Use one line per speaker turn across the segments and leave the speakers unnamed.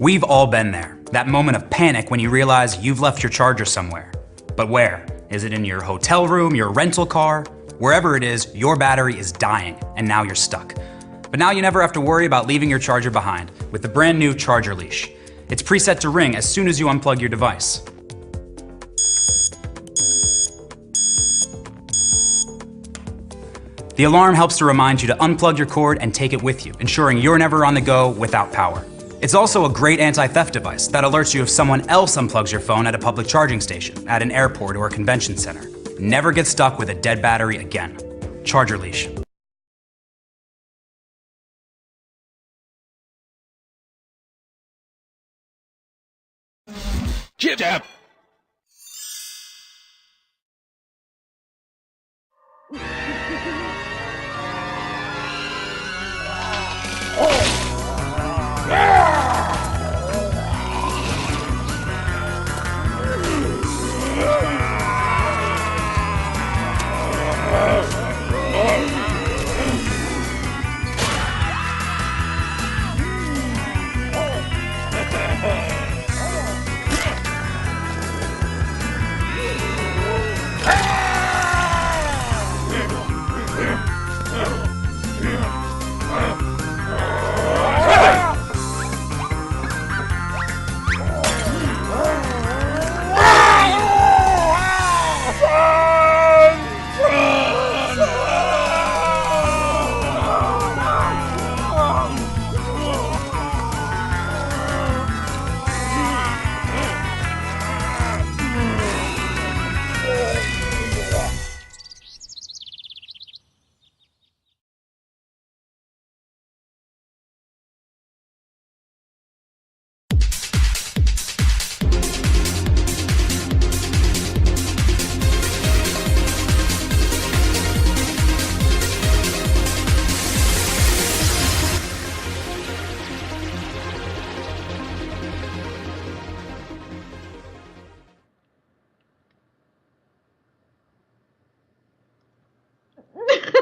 We've all been there. That moment of panic when you realize you've left your charger somewhere. But where? Is it in your hotel room, your rental car? Wherever it is, your battery is dying, and now you're stuck. But now you never have to worry about leaving your charger behind with the brand new charger leash. It's preset to ring as soon as you unplug your device. The alarm helps to remind you to unplug your cord and take it with you, ensuring you're never on the go without power. It's also a great anti-theft device that alerts you if someone else unplugs your phone at a public charging station, at an airport, or a convention center. Never get stuck with a dead battery again. Charger leash.
Jib jab.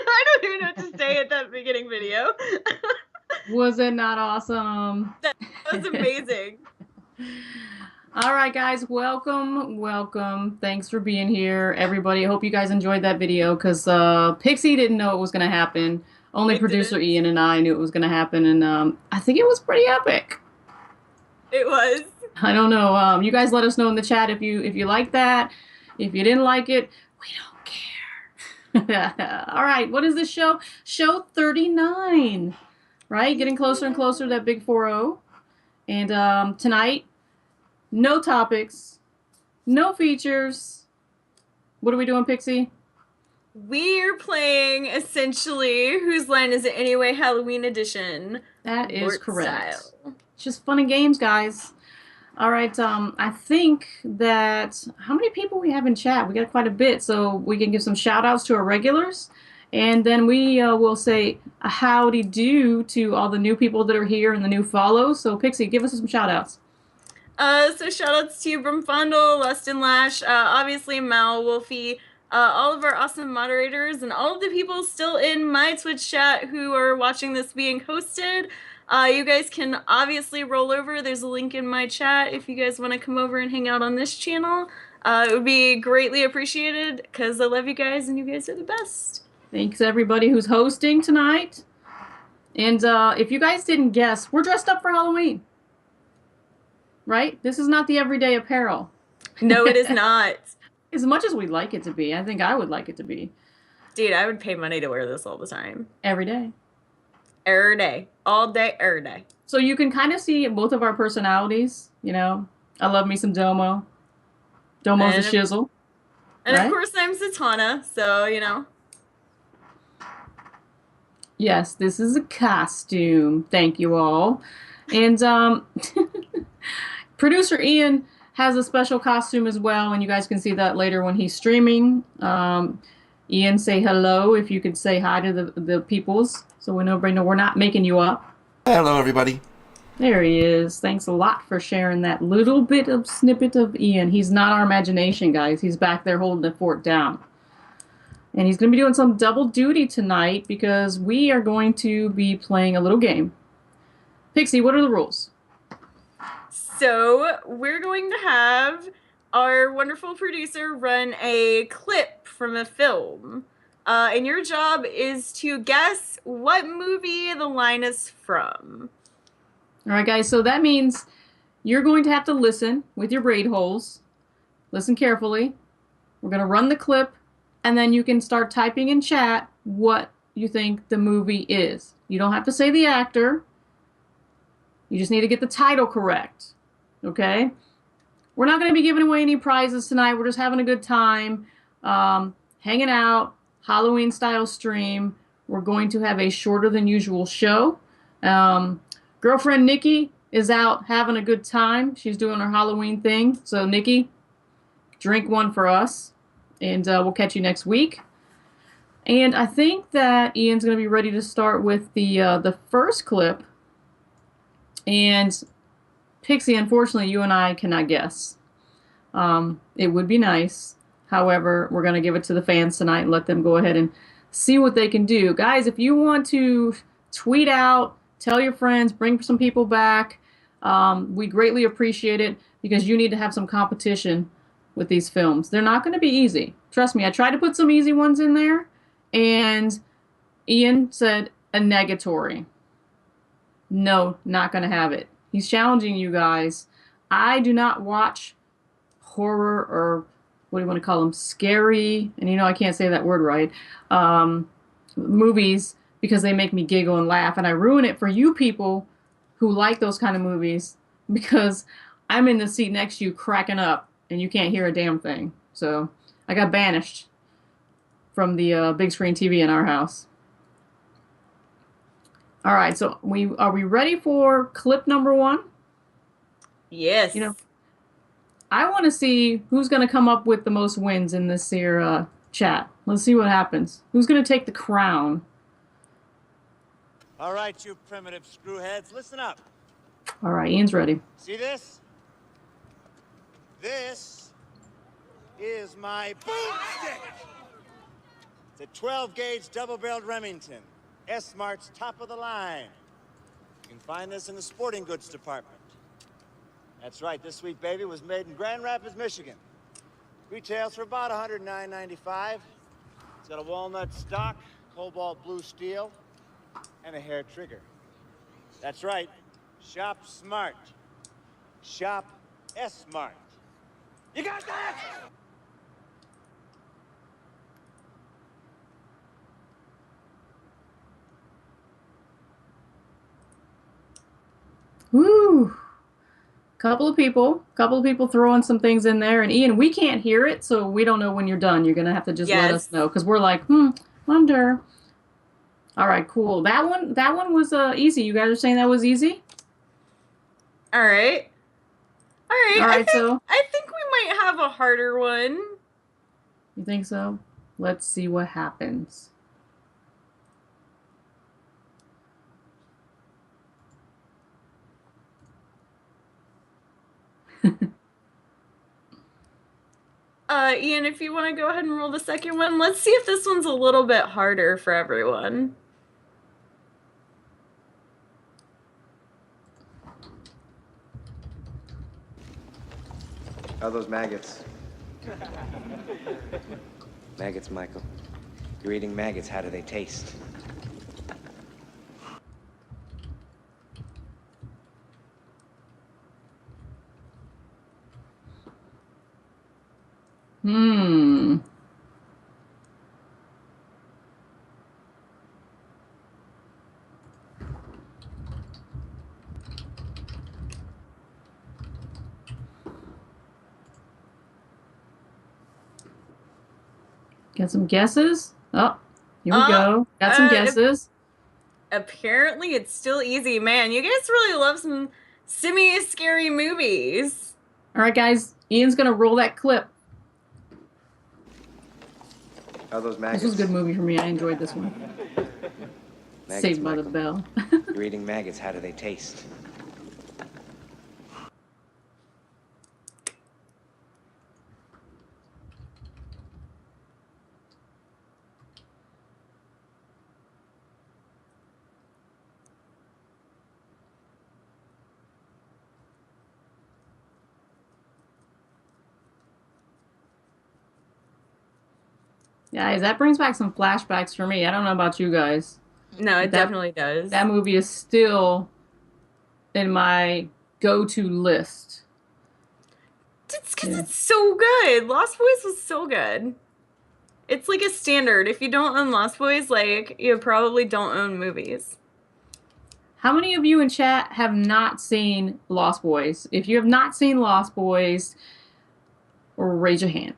I don't even know what to say at that beginning video.
Was it not awesome?
That was amazing.
All right, guys, welcome. Thanks for being here, everybody. I hope you guys enjoyed that video because Pixie didn't know it was going to happen. Only producer Ian and I knew it was going to happen, and I think it was pretty epic.
It was.
I don't know. You guys let us know in the chat if you liked that. If you didn't like it, we don't care. All right, what is this show? Show 39, right? Getting closer and closer to that big 4-0. And tonight, no topics, no features. What are we doing, Pixie?
We're playing, essentially, Whose Line Is It Anyway? Halloween Edition.
That is
LORT
correct.
Style.
It's just fun and games, guys. All right, I think that, how many people we have in chat? We got quite a bit, so we can give some shout-outs to our regulars, and then we will say a howdy do to all the new people that are here and the new follows. So, Pixie, give us some shout-outs.
So shout-outs to you, Brimfondle, Lust and Lash, obviously Mal, Wolfie, all of our awesome moderators, and all of the people still in my Twitch chat who are watching this being hosted. You guys can obviously roll over. There's a link in my chat if you guys want to come over and hang out on this channel. It would be greatly appreciated because I love you guys and you guys are the best.
Thanks everybody who's hosting tonight. And if you guys didn't guess, we're dressed up for Halloween. Right? This is not the everyday apparel.
No, it is not.
As much as we'd like it to be. I think I would like it to be.
Dude, I would pay money to wear this all the time.
Every day.
Every day. All day, every day.
So you can kind of see both of our personalities, you know. I love me some Domo. Domo's a shizzle.
And right? Of course I'm Zatanna, so, you know.
Yes, this is a costume. Thank you all. And producer Ian has a special costume as well, and you guys can see that later when he's streaming. Ian, say hello if you could say hi to the peoples, so we know we're not making you up.
Hello, everybody.
There he is. Thanks a lot for sharing that little bit of snippet of Ian. He's not our imagination, guys. He's back there holding the fort down. And he's going to be doing some double duty tonight because we are going to be playing a little game. Pixie, what are the rules?
So we're going to have our wonderful producer run a clip from a film. And your job is to guess what movie the line is from.
All right, guys, so that means you're going to have to listen with your braid holes. Listen carefully. We're going to run the clip, and then you can start typing in chat what you think the movie is. You don't have to say the actor. You just need to get the title correct. Okay? We're not going to be giving away any prizes tonight. We're just having a good time, hanging out, Halloween-style stream. We're going to have a shorter than usual show. Girlfriend Nikki is out having a good time. She's doing her Halloween thing. So, Nikki, drink one for us, and we'll catch you next week. And I think that Ian's going to be ready to start with the first clip. And Pixie, unfortunately, you and I cannot guess. It would be nice. However, we're going to give it to the fans tonight and let them go ahead and see what they can do. Guys, if you want to tweet out, tell your friends, bring some people back, we greatly appreciate it because you need to have some competition with these films. They're not going to be easy. Trust me, I tried to put some easy ones in there, and Ian said a negatory. No, not going to have it. He's challenging you guys. I do not watch horror or what do you want to call them? Scary, and I can't say that word right, movies because they make me giggle and laugh, and I ruin it for you people who like those kind of movies because I'm in the seat next to you cracking up and you can't hear a damn thing. So I got banished from the big screen TV in our house. All right, so are we ready for clip number 1?
Yes.
I want to see who's going to come up with the most wins in this here chat. Let's see what happens. Who's going to take the crown?
All right, you primitive screwheads, listen up.
All right, Ian's ready.
See this? This is my boomstick. It's a 12-gauge double-barreled Remington. S-Mart's top of the line. You can find this in the sporting goods department. That's right, this sweet baby was made in Grand Rapids, Michigan. Retails for about $109.95. It's got a walnut stock, cobalt blue steel, and a hair trigger. That's right, shop smart. Shop S-Mart. You got that?
Woo! Couple of people throwing some things in there, and Ian, we can't hear it, so we don't know when you're done. You're gonna have to just let us know because we're like, wonder. All right, cool. That one was easy. You guys are saying that was easy?
All right.
I
think we might have a harder one.
You think so? Let's see what happens.
Ian, if you want to go ahead and roll the second one, let's see if this one's a little bit harder for everyone.
How are those maggots? Maggots, Michael. You're eating maggots. How do they taste?
Got some guesses? Oh, here we go. Got some guesses.
Apparently, it's still easy. Man, you guys really love some semi-scary movies.
All right, guys. Ian's going to roll that clip.
How are those maggots?
This was a good movie for me. I enjoyed this one.
Maggots,
Saved by the
Michael.
Bell.
You're eating maggots. How do they taste?
Guys, that brings back some flashbacks for me. I don't know about you guys.
No, it
That-
definitely does.
That movie is still in my go-to list.
It's because it's so good. Lost Boys was so good. It's like a standard. If you don't own Lost Boys, like, you probably don't own movies.
How many of you in chat have not seen Lost Boys? If you have not seen Lost Boys, raise your hand.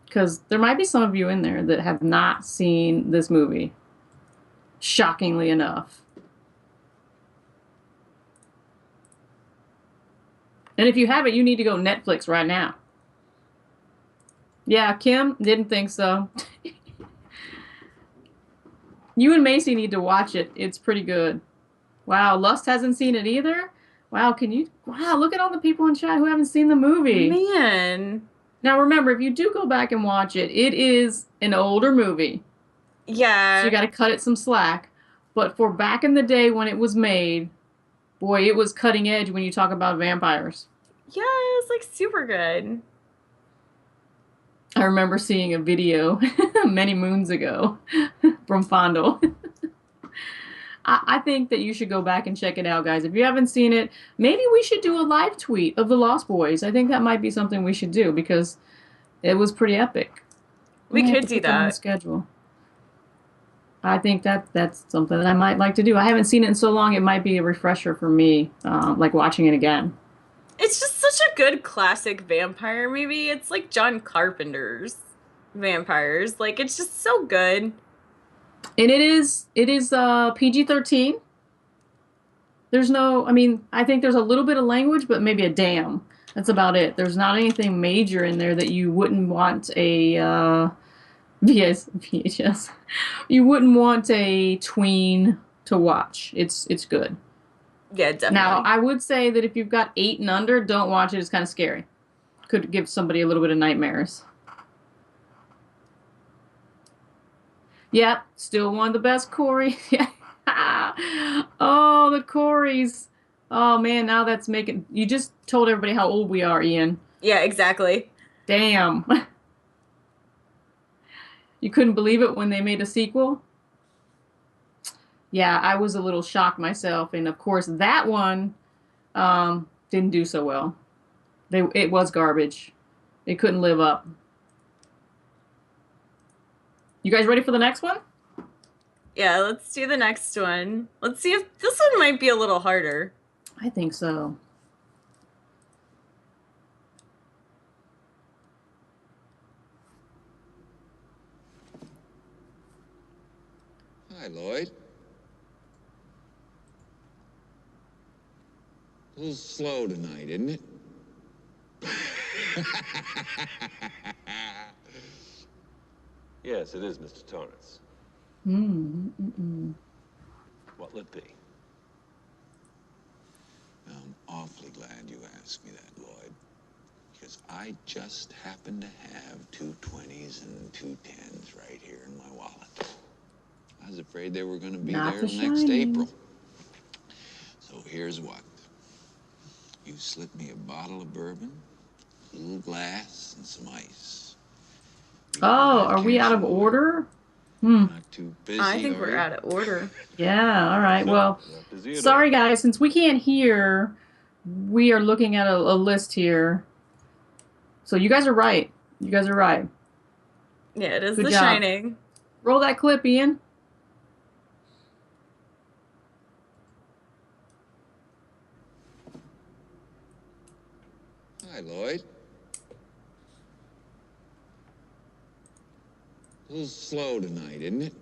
Because there might be some of you in there that have not seen this movie. Shockingly enough. And if you haven't, you need to go Netflix right now. Yeah, Kim didn't think so. You and Macy need to watch it. It's pretty good. Wow, Lust hasn't seen it either? Wow, wow, look at all the people in chat who haven't seen the movie.
Man.
Now remember, if you do go back and watch it, it is an older movie.
Yeah.
So you got to cut it some slack. But for back in the day when it was made, boy, it was cutting edge when you talk about vampires.
Yeah, it was like super good.
I remember seeing a video many moons ago from Fondle. I think that you should go back and check it out, guys. If you haven't seen it, maybe we should do a live tweet of the Lost Boys. I think that might be something we should do because it was pretty epic.
We could do
put that on the
that.
schedule. I think that's something that I might like to do. I haven't seen it in so long; it might be a refresher for me, like watching it again.
It's just such a good classic vampire movie. It's like John Carpenter's vampires. Like, it's just so good.
And it is PG-13. There's no, I mean, I think there's a little bit of language, but maybe a damn. That's about it. There's not anything major in there that you wouldn't want a VHS. You wouldn't want a tween to watch. It's good.
Yeah, definitely.
Now, I would say that if you've got 8 and under, don't watch it. It's kind of scary. Could give somebody a little bit of nightmares. Yep, still one of the best Corey. Oh, the Coreys. Oh, man, now that's making... You just told everybody how old we are, Ian.
Yeah, exactly.
Damn. You couldn't believe it when they made a sequel? Yeah, I was a little shocked myself. And, of course, that one didn't do so well. It was garbage. It couldn't live up. You guys ready for the next one?
Yeah, let's do the next one. Let's see if this one might be a little harder.
I think so.
Hi, Lloyd. A little slow tonight, isn't it?
Yes, it is, Mr. Torrance. What'll it be?
I'm awfully glad you asked me that, Lloyd. Because I just happen to have 2 20s and 2 10s right here in my wallet. I was afraid they were going to be
Not
there
The
next
Shining.
April. So here's what. You slip me a bottle of bourbon, a little glass, and some ice. You
Oh,
got that
are we
cash,
out of
Lloyd?
order?
Not too busy,
I think
are
we're
you?
out of order.
Yeah, all right. Well,
Not busy at all.
sorry, guys. Since we can't hear, we are looking at a list here. So you guys are right. You guys are right.
Yeah, it is
Good
The
job.
Shining.
Roll that clip, Ian.
Hi, Lloyd. A little slow tonight, isn't it?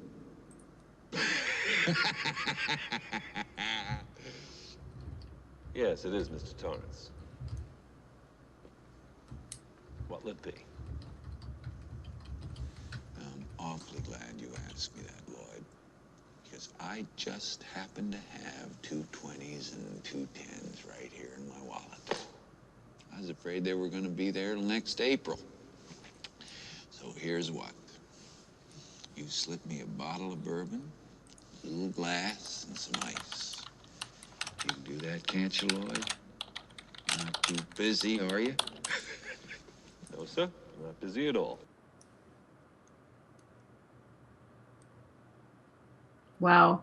Yes, it is, Mr. Torrance. What'll it be?
I'm awfully glad you asked me that, Lloyd. Because I just happen to have 2 20s and 2 10s right here in my wallet. I was afraid they were going to be there till next April. So here's what. You slip me a bottle of bourbon, a little glass, and some ice. You can do that, can't you, Lloyd? Not too busy, are you?
No, sir. Not busy at all.
Wow.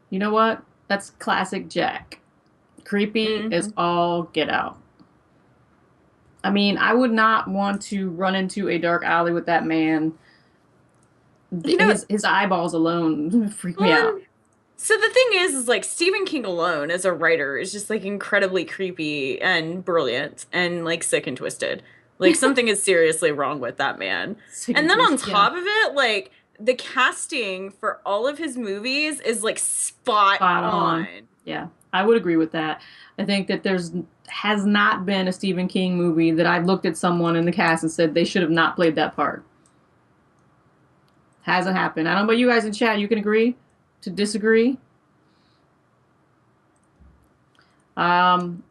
You know what? That's classic Jack. Creepy is all get out. I mean, I would not want to run into a dark alley with that man.
You know,
His eyeballs alone freak me out.
So the thing is like Stephen King alone as a writer is just like incredibly creepy and brilliant and like sick and twisted. Like something is seriously wrong with that man. And then on top of it, like the casting for all of his movies is like spot on.
Yeah, I would agree with that. I think that has not been a Stephen King movie that I've looked at someone in the cast and said they should have not played that part. Hasn't happened. I don't know about you guys in chat. You can agree to disagree.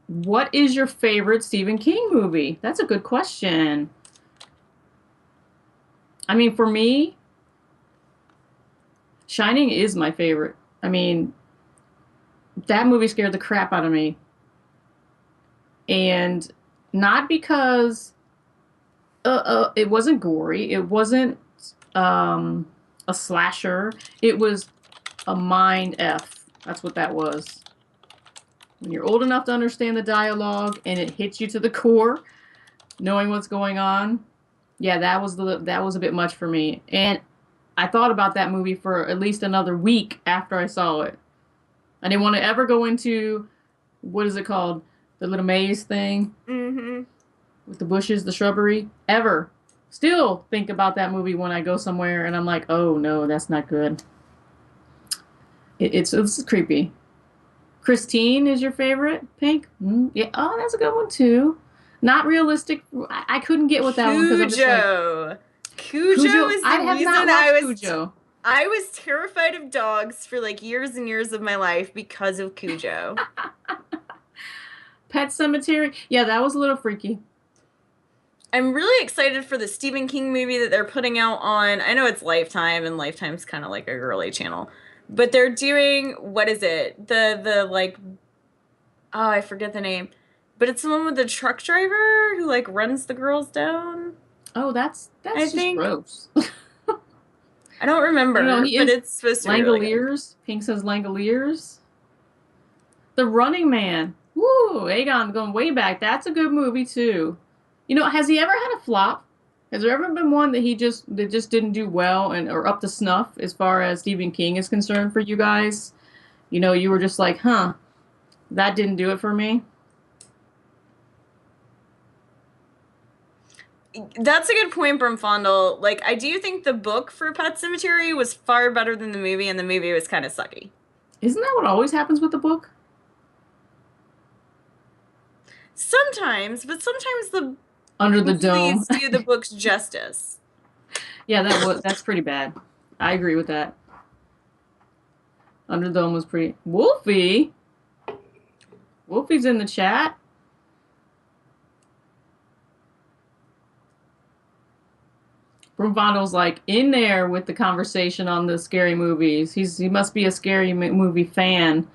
What is your favorite Stephen King movie? That's a good question. I mean, for me, Shining is my favorite. I mean, that movie scared the crap out of me. And not because it wasn't gory. It wasn't a slasher. It was a mind F. That's what that was. When you're old enough to understand the dialogue and it hits you to the core, knowing what's going on, yeah, that was a bit much for me. And I thought about that movie for at least another week after I saw it. I didn't want to ever go into, what is it called? The little maze thing? With the bushes, the shrubbery? Ever. Still think about that movie when I go somewhere and I'm like, oh no, that's not good. It's creepy. Christine is your favorite, Pink? Yeah. Oh, that's a good one too. Not realistic. I couldn't get with that one because I'm just like,
Cujo is the reason
Cujo.
I was terrified of dogs for like years and years of my life because of Cujo.
Pet Cemetery. Yeah, that was a little freaky.
I'm really excited for the Stephen King movie that they're putting out on, I know it's Lifetime, and Lifetime's kind of like a girly channel. But they're doing, what is it? The like, oh, I forget the name. But it's the one with the truck driver who like runs the girls down.
Oh, that's just gross.
I don't remember, but it's supposed to be really good.
Pink says Langoliers. The Running Man. Woo, Aegon going way back. That's a good movie too. You know, has he ever had a flop? Has there ever been one that that just didn't do well or up to snuff as far as Stephen King is concerned for you guys? You know, you were just like, huh, that didn't do it for me.
That's a good point, Brimfondle. Like, I do think the book for Pet Sematary was far better than the movie, and the movie was kind of sucky.
Isn't that what always happens with the book?
Sometimes, but sometimes the
Under the Dome
do the book's justice.
Yeah, that's pretty bad. I agree with that. Under the Dome was pretty. Wolfie's in the chat. Brumvando's like in there with the conversation on the scary movies. He must be a scary movie fan.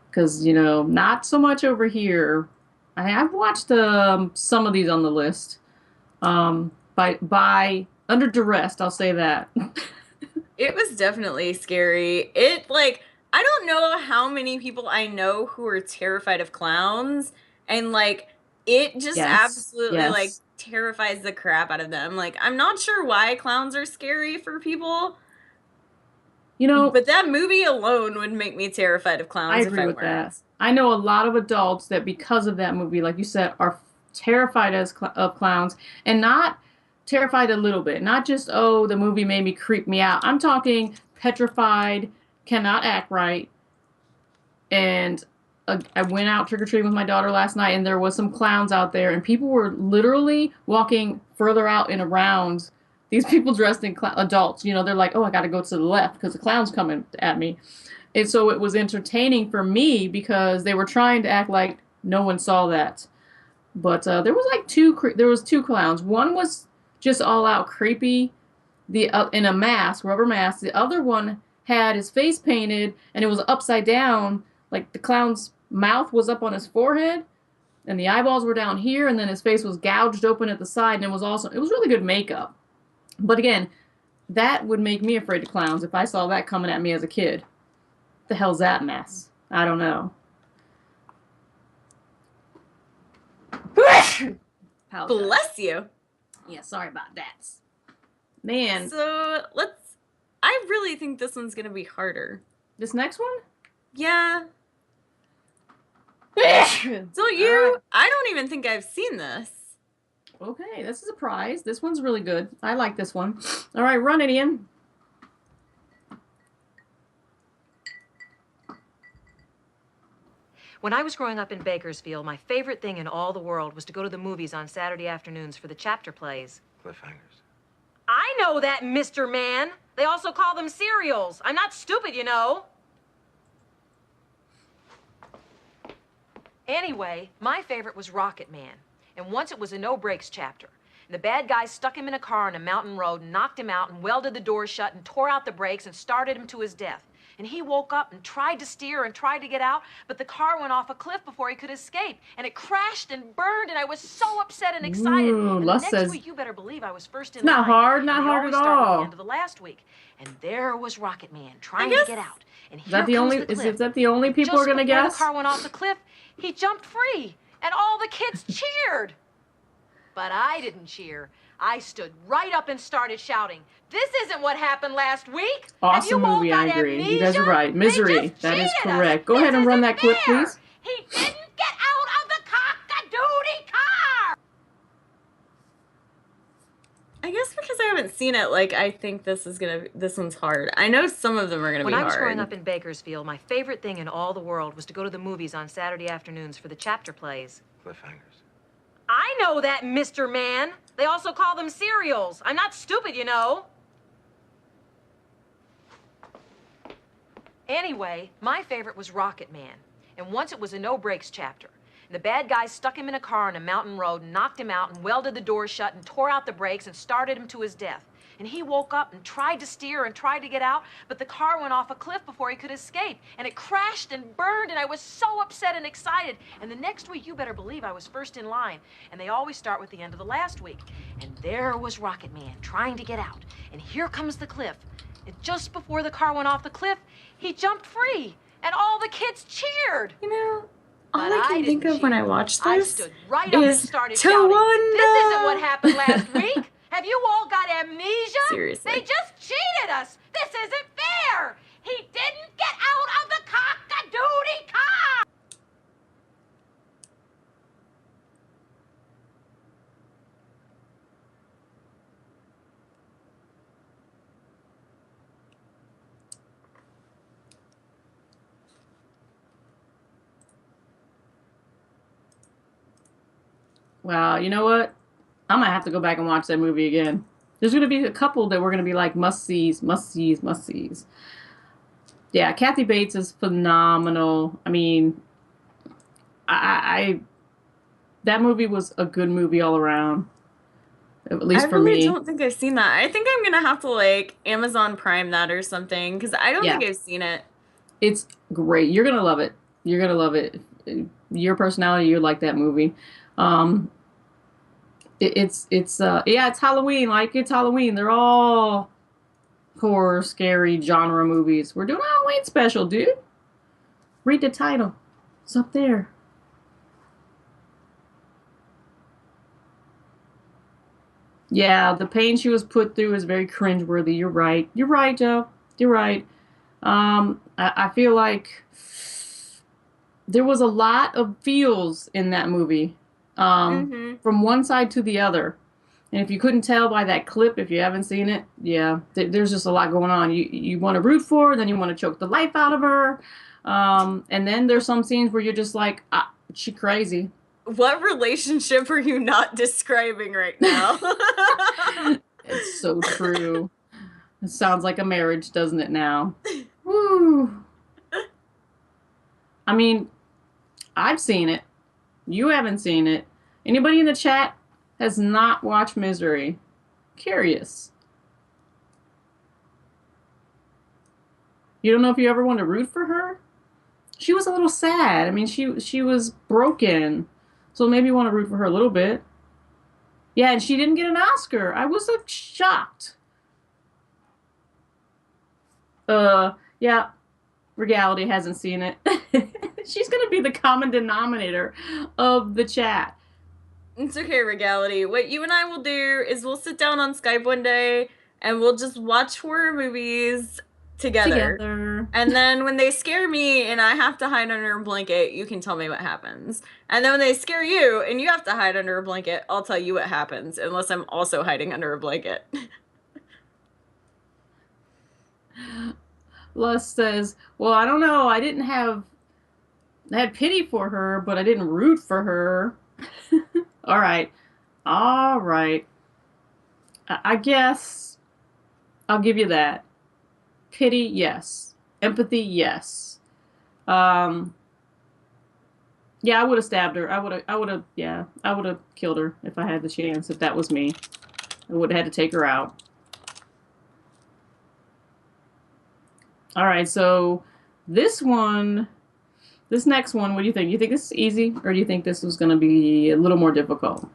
Because, you know, not so much over here. I've watched some of these on the list. By under duress, I'll say that.
It was definitely scary. It, like, I don't know how many people I know who are terrified of clowns. And, like, it just absolutely, like, terrifies the crap out of them. Like, I'm not sure why clowns are scary for people.
You know,
but that movie alone would make me terrified of clowns.
I agree with that. I know a lot of adults that because of that movie, like you said, are terrified of clowns, and not terrified a little bit. Not just, oh, the movie made me creep me out. I'm talking petrified, cannot act right. And I went out trick-or-treating with my daughter last night, and there was some clowns out there, and people were literally walking further out and around. These people dressed in adults, you know, they're like, oh, I got to go to the left because the clown's coming at me. And so it was entertaining for me because they were trying to act like no one saw that. But there was like two clowns. One was just all out creepy, in a mask, rubber mask. The other one had his face painted and it was upside down, like the clown's mouth was up on his forehead. And the eyeballs were down here, and then his face was gouged open at the side, and it was really good makeup. But again, that would make me afraid of clowns if I saw that coming at me as a kid. The hell's that mess? I don't know.
Bless you.
Yeah, sorry about that. Man.
So I really think this one's gonna be harder.
This next one?
Yeah. So
Right.
I don't even think I've seen this.
Okay, that's a surprise. This one's really good. I like this one. All right, run it, Ian.
When I was growing up in Bakersfield, my favorite thing in all the world was to go to the movies on Saturday afternoons for the chapter plays.
Cliffhangers.
I know that, Mr. Man. They also call them serials. I'm not stupid, you know. Anyway, my favorite was Rocket Man. And once it was a no-brakes chapter. And the bad guy stuck him in a car on a mountain road, knocked him out, and welded the door shut, and tore out the brakes, and started him to his death. And he woke up and tried to steer and tried to get out, but the car went off a cliff before he could escape. And it crashed and burned, and I was so upset and excited.
Ooh,
and the
Les
next
says
week, you better believe I was first in
it's not
line.
hard, not
And they
hard
always
at
start with
all.
the end of the last week. And there was Rocket Man trying to get out. And
Is that the
comes
only?
the
Is
cliff.
that the only people are gonna
Just before
guess?
the car went off the cliff, he jumped free, and all the kids cheered. But I didn't cheer. I stood right up and started shouting, "This isn't what happened last week." Have you
Awesome
all
movie,
got
I agree.
amnesia?
You guys are right. Misery.
They just
That is
cheated us.
correct. Go
This
ahead and run
isn't
that clip,
fair.
please.
He didn't get out of the cock-a-doodie car.
I guess because I haven't seen it, like I think this one's hard. I know some of them are gonna
When
be
I was
hard.
growing up in Bakersfield, my favorite thing in all the world was to go to the movies on Saturday afternoons for the chapter plays.
Cliffhangers.
I know that, Mr. Man. They also call them serials. I'm not stupid, you know. Anyway, my favorite was Rocket Man. And once it was a no-brakes chapter. And the bad guy stuck him in a car on a mountain road, knocked him out, and welded the door shut, and tore out the brakes, and started him to his death. And he woke up and tried to steer and tried to get out, but the car went off a cliff before he could escape. And it crashed and burned, and I was so upset and excited. And the next week, you better believe I was first in line. And they always start with the end of the last week. And there was Rocket Man trying to get out. And here comes the cliff. And just before the car went off the cliff, he jumped free. And all the kids cheered.
You know, all
But
I can think
didn't
of when I
cheer.
watch
I
this
stood right up and
is
started
to
shouting,
wonder.
"This isn't what happened last week. Have you all got amnesia?
Seriously.
They just cheated us. This isn't fair. He didn't get out of the cock-a-doodie car."
Wow, you know what? I might have to go back and watch that movie again. There's going to be a couple that we're going to be like must-sees, must-sees, must-sees. Yeah, Kathy Bates is phenomenal. I mean, that movie was a good movie all around. At least for
I really
me.
don't think I've seen that. I think I'm gonna have to like Amazon Prime that or something because I don't
Yeah.
think I've seen it.
It's great. You're going to love it. You're going to love it. Your personality, you like that movie. It's Halloween. Like, it's Halloween. They're all horror, scary genre movies. We're doing a Halloween special, dude. Read the title. It's up there. Yeah, the pain she was put through is very cringeworthy. You're right. You're right, Joe. You're right. I feel like there was a lot of feels in that movie. From one side to the other. And if you couldn't tell by that clip, if you haven't seen it, yeah, there's just a lot going on. You want to root for her, then you want to choke the life out of her. And then there's some scenes where you're just like, she crazy.
What relationship are you not describing right now?
It's so true. It sounds like a marriage, doesn't it now? Woo. I mean, I've seen it. You haven't seen it. Anybody in the chat has not watched Misery? Curious. You don't know if you ever want to root for her? She was a little sad. I mean, she was broken. So maybe you want to root for her a little bit. Yeah, and she didn't get an Oscar. I was shocked. Yeah, Regality hasn't seen it. She's gonna be the common denominator of the chat.
It's okay, Regality. What you and I will do is we'll sit down on Skype one day and we'll just watch horror movies together. And then when they scare me and I have to hide under a blanket, you can tell me what happens. And then when they scare you and you have to hide under a blanket, I'll tell you what happens, unless I'm also hiding under a blanket.
Lust says, well, I don't know. I had pity for her, but I didn't root for her. All right. I guess I'll give you that. Pity, yes. Empathy, yes. Yeah, I would have stabbed her. I would have killed her if I had the chance, if that was me. I would have had to take her out. All right, so this next one, what do you think? You think this is easy, or do you think this was going to be a little more difficult?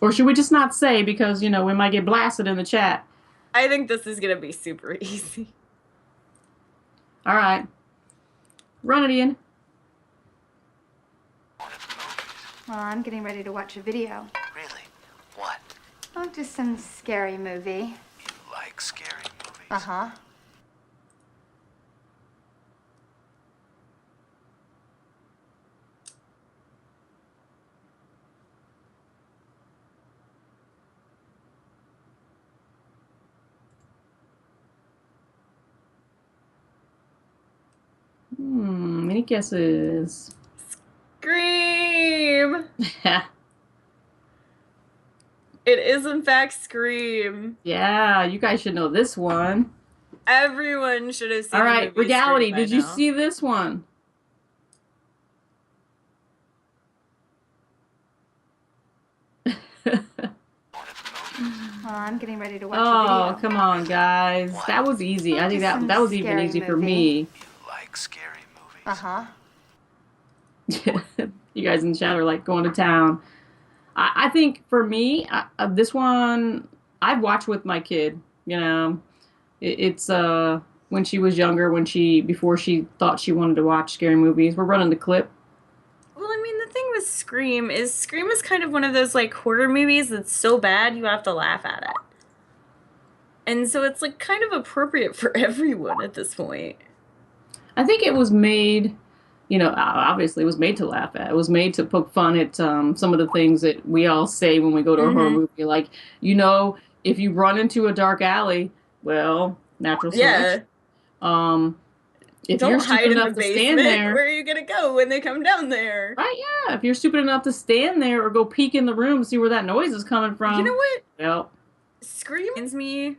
Or should we just not say because, we might get blasted in the chat?
I think this is going to be super easy.
All right. Run it, Ian.
Well, I'm getting ready to watch a video.
Really? What?
Oh, just some scary movie.
You like scary movies?
Uh-huh.
Any guesses?
Scream! It is, in fact, Scream.
Yeah, you guys should know this one.
Everyone should have seen
All right,
the movie
Regality,
Scream by
did you
now.
see this one?
Well, I'm getting ready to watch a video.
Oh, come on, guys. That was easy. I think that was even easy for me.
You like scary movies?
Uh-huh.
You guys in the chat are like going to town. I think for me, this one I've watched with my kid. It's when she was younger, before she thought she wanted to watch scary movies. We're running the clip.
Well, I mean, the thing with Scream is kind of one of those like horror movies that's so bad you have to laugh at it. And so it's like kind of appropriate for everyone at this point.
I think it was made, obviously it was made to laugh at. It was made to poke fun at some of the things that we all say when we go to a horror movie. Like, if you run into a dark alley, well, natural selection.
Yeah.
If
Don't
you're
hide
stupid
in
enough
the
to
basement.
stand there,
Where are you gonna go when they come down there?
right? Yeah. If you're stupid enough to stand there or go peek in the room and see where that noise is coming from.
You know what?
Well,
Scream reminds me.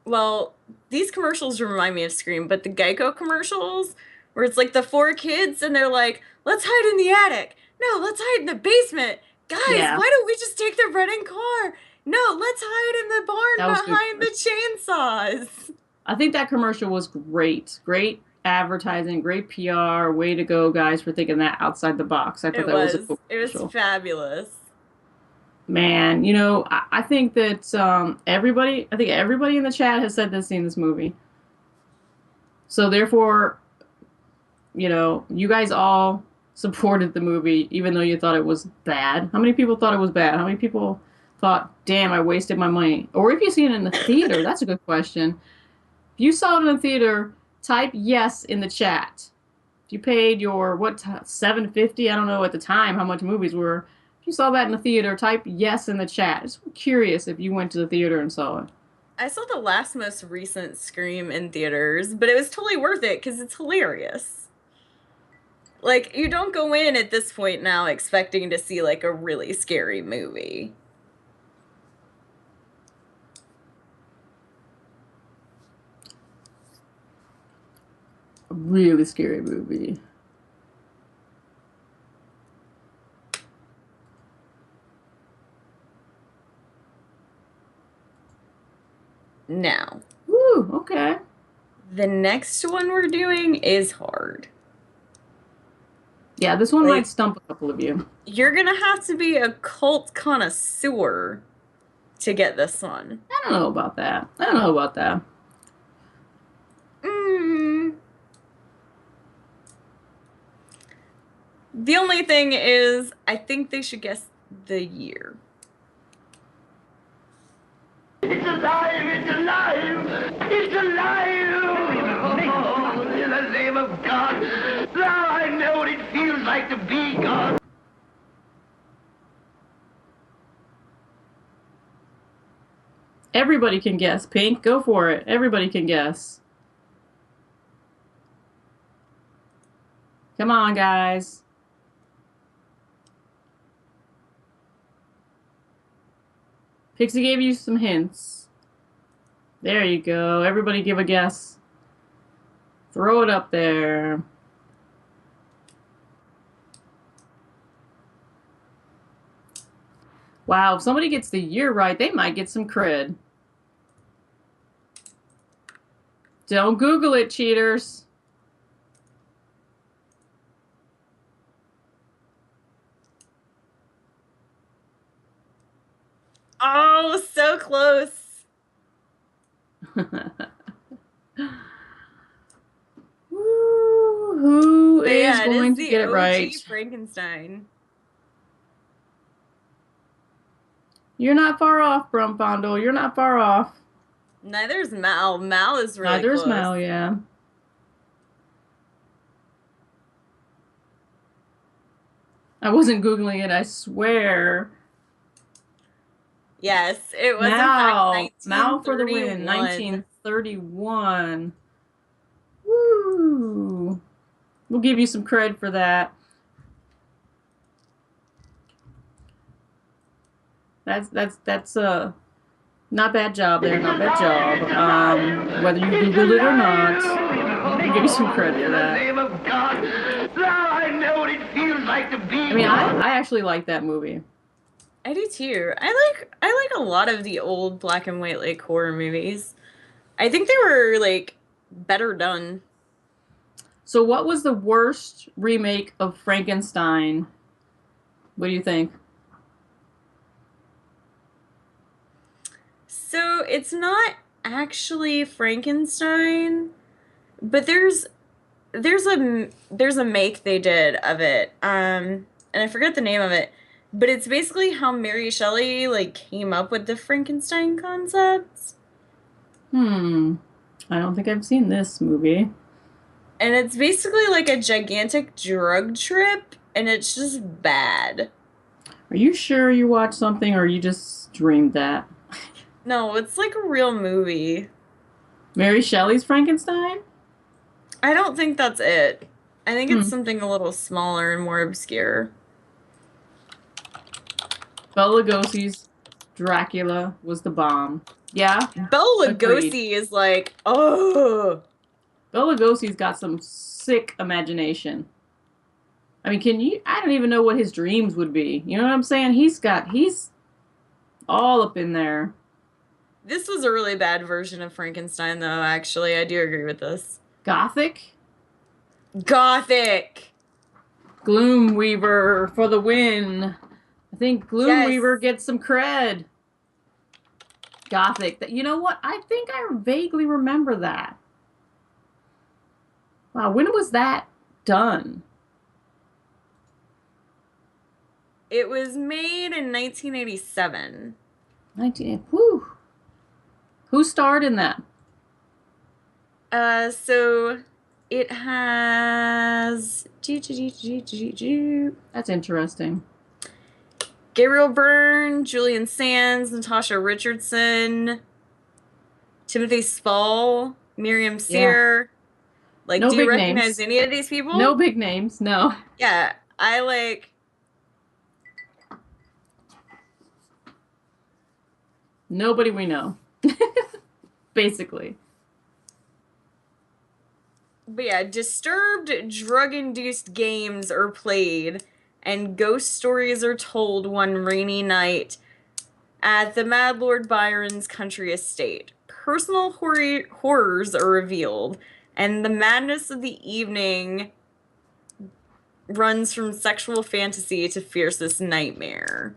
Well, these commercials remind me of Scream, but the Geico commercials where it's like the 4 kids and they're like, "Let's hide in the attic. No, let's hide in the basement. Guys,
Yeah.
why don't we just take the running car? No, let's hide in the barn behind the chainsaws."
I think that commercial was great. Great advertising, great PR. Way to go, guys, for thinking that outside the box. I thought that was a cool commercial.
It was fabulous.
Man, I think that everybody in the chat has said they've seen this movie. So therefore, you guys all supported the movie, even though you thought it was bad. How many people thought it was bad? How many people thought, damn, I wasted my money? Or if you seen it in the theater, that's a good question. If you saw it in the theater, type yes in the chat. If you paid your, $7.50? I don't know at the time how much movies were. If you saw that in the theater, type yes in the chat. Just curious if you went to the theater and saw it.
I saw the most recent Scream in theaters, but it was totally worth it because it's hilarious. Like, you don't go in at this point now expecting to see, like, a really scary movie.
A really scary movie.
Now.
Woo, okay.
The next one we're doing is hard.
Yeah, this one
Like-
might stump a couple of you.
You're gonna have to be a cult connoisseur to get this one.
I don't know about that. I don't know about that.
The only thing is, I think they should guess the year.
It's alive! It's alive! It's alive! Oh, in the name of God! Now I know what it feels like to be God!
Everybody can guess. Pink, go for it. Everybody can guess. Come on, guys. Pixie gave you some hints. There you go. Everybody give a guess. Throw it up there. Wow, if somebody gets the year right, they might get some cred. Don't Google it, cheaters.
Oh, so close.
Who
But
is
yeah,
going to
the
get it
OG
right?
Frankenstein.
You're not far off, Brumfondle. You're not far off.
Neither's Mal. Mal is really
Neither's
close.
Mal, yeah. I wasn't Googling it, I swear.
Yes, it was
Mal.
in fact
Mal for the win. 1931. Woo! We'll give you some cred for that. That's not bad job there, not bad job. Whether you Googled it or not, I'll give you some credit for that.
Now I know what it feels like to be
I mean, I actually like that movie.
I do too. I like a lot of the old black and white like horror movies. I think they were like better done.
So what was the worst remake of Frankenstein? What do you think?
So it's not actually Frankenstein, but there's a make they did of it. And I forget the name of it, but it's basically how Mary Shelley like came up with the Frankenstein concept.
I don't think I've seen this movie.
And it's basically like a gigantic drug trip, and it's just bad.
Are you sure you watched something, or you just dreamed that?
No, it's like a real movie.
Mary Shelley's Frankenstein?
I don't think that's it. I think it's something a little smaller and more obscure.
Bela Lugosi's Dracula was the bomb. Yeah?
Bela
Agreed.
Lugosi is like, oh.
Bela Lugosi's got some sick imagination. I mean, I don't even know what his dreams would be. You know what I'm saying? He's all up in there.
This was a really bad version of Frankenstein, though, actually. I do agree with this.
Gothic?
Gothic!
Gloomweaver for the win. I think Gloomweaver gets some cred. Gothic. You know what? I think I vaguely remember that. Wow, when was that done?
It was made in 1987.
Whew. Who starred in that?
So it has...
That's interesting.
Gabriel Byrne, Julian Sands, Natasha Richardson, Timothy Spall, Miriam Sear.
Yeah.
Like,
No
do you
big
recognize
names.
any of these people?
No big names, no.
Yeah, I like...
Nobody we know. Basically.
But yeah, disturbed, drug-induced games are played, and ghost stories are told one rainy night at the Mad Lord Byron's country estate. Personal horrors are revealed, and the madness of the evening runs from sexual fantasy to fiercest nightmare.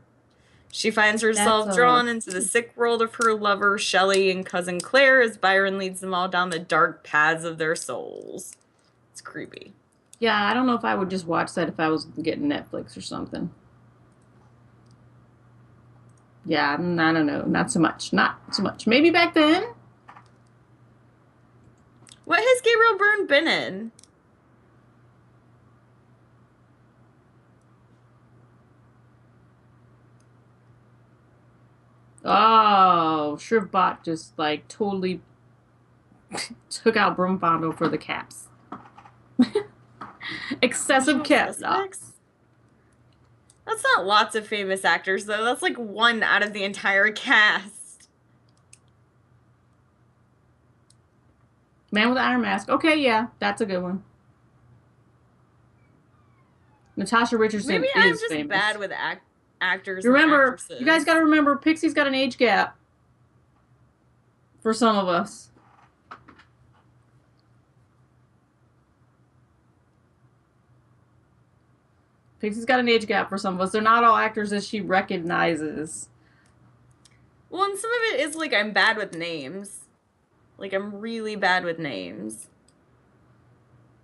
She finds herself
That's,
drawn into the sick world of her lover, Shelley, and cousin Claire as Byron leads them all down the dark paths of their souls. It's creepy.
Yeah, I don't know if I would just watch that if I was getting Netflix or something. Yeah, I don't know. Not so much. Not so much. Maybe back then.
What has Gabriel Byrne been in?
Oh, Shrivbot just like totally took out Broomfondo for the caps. Excessive caps.
That's not lots of famous actors, though. That's like one out of the entire cast.
Man with the Iron Mask. Okay, yeah, that's a good one. Natasha Richardson
Maybe
is
I'm just
famous.
bad with actors.
Remember,
and actresses.
you guys got to remember, Pixie's got an age gap for some of us. Pixie's got an age gap for some of us. They're not all actors that she recognizes.
Well, and some of it is like I'm bad with names. Like I'm really bad with names.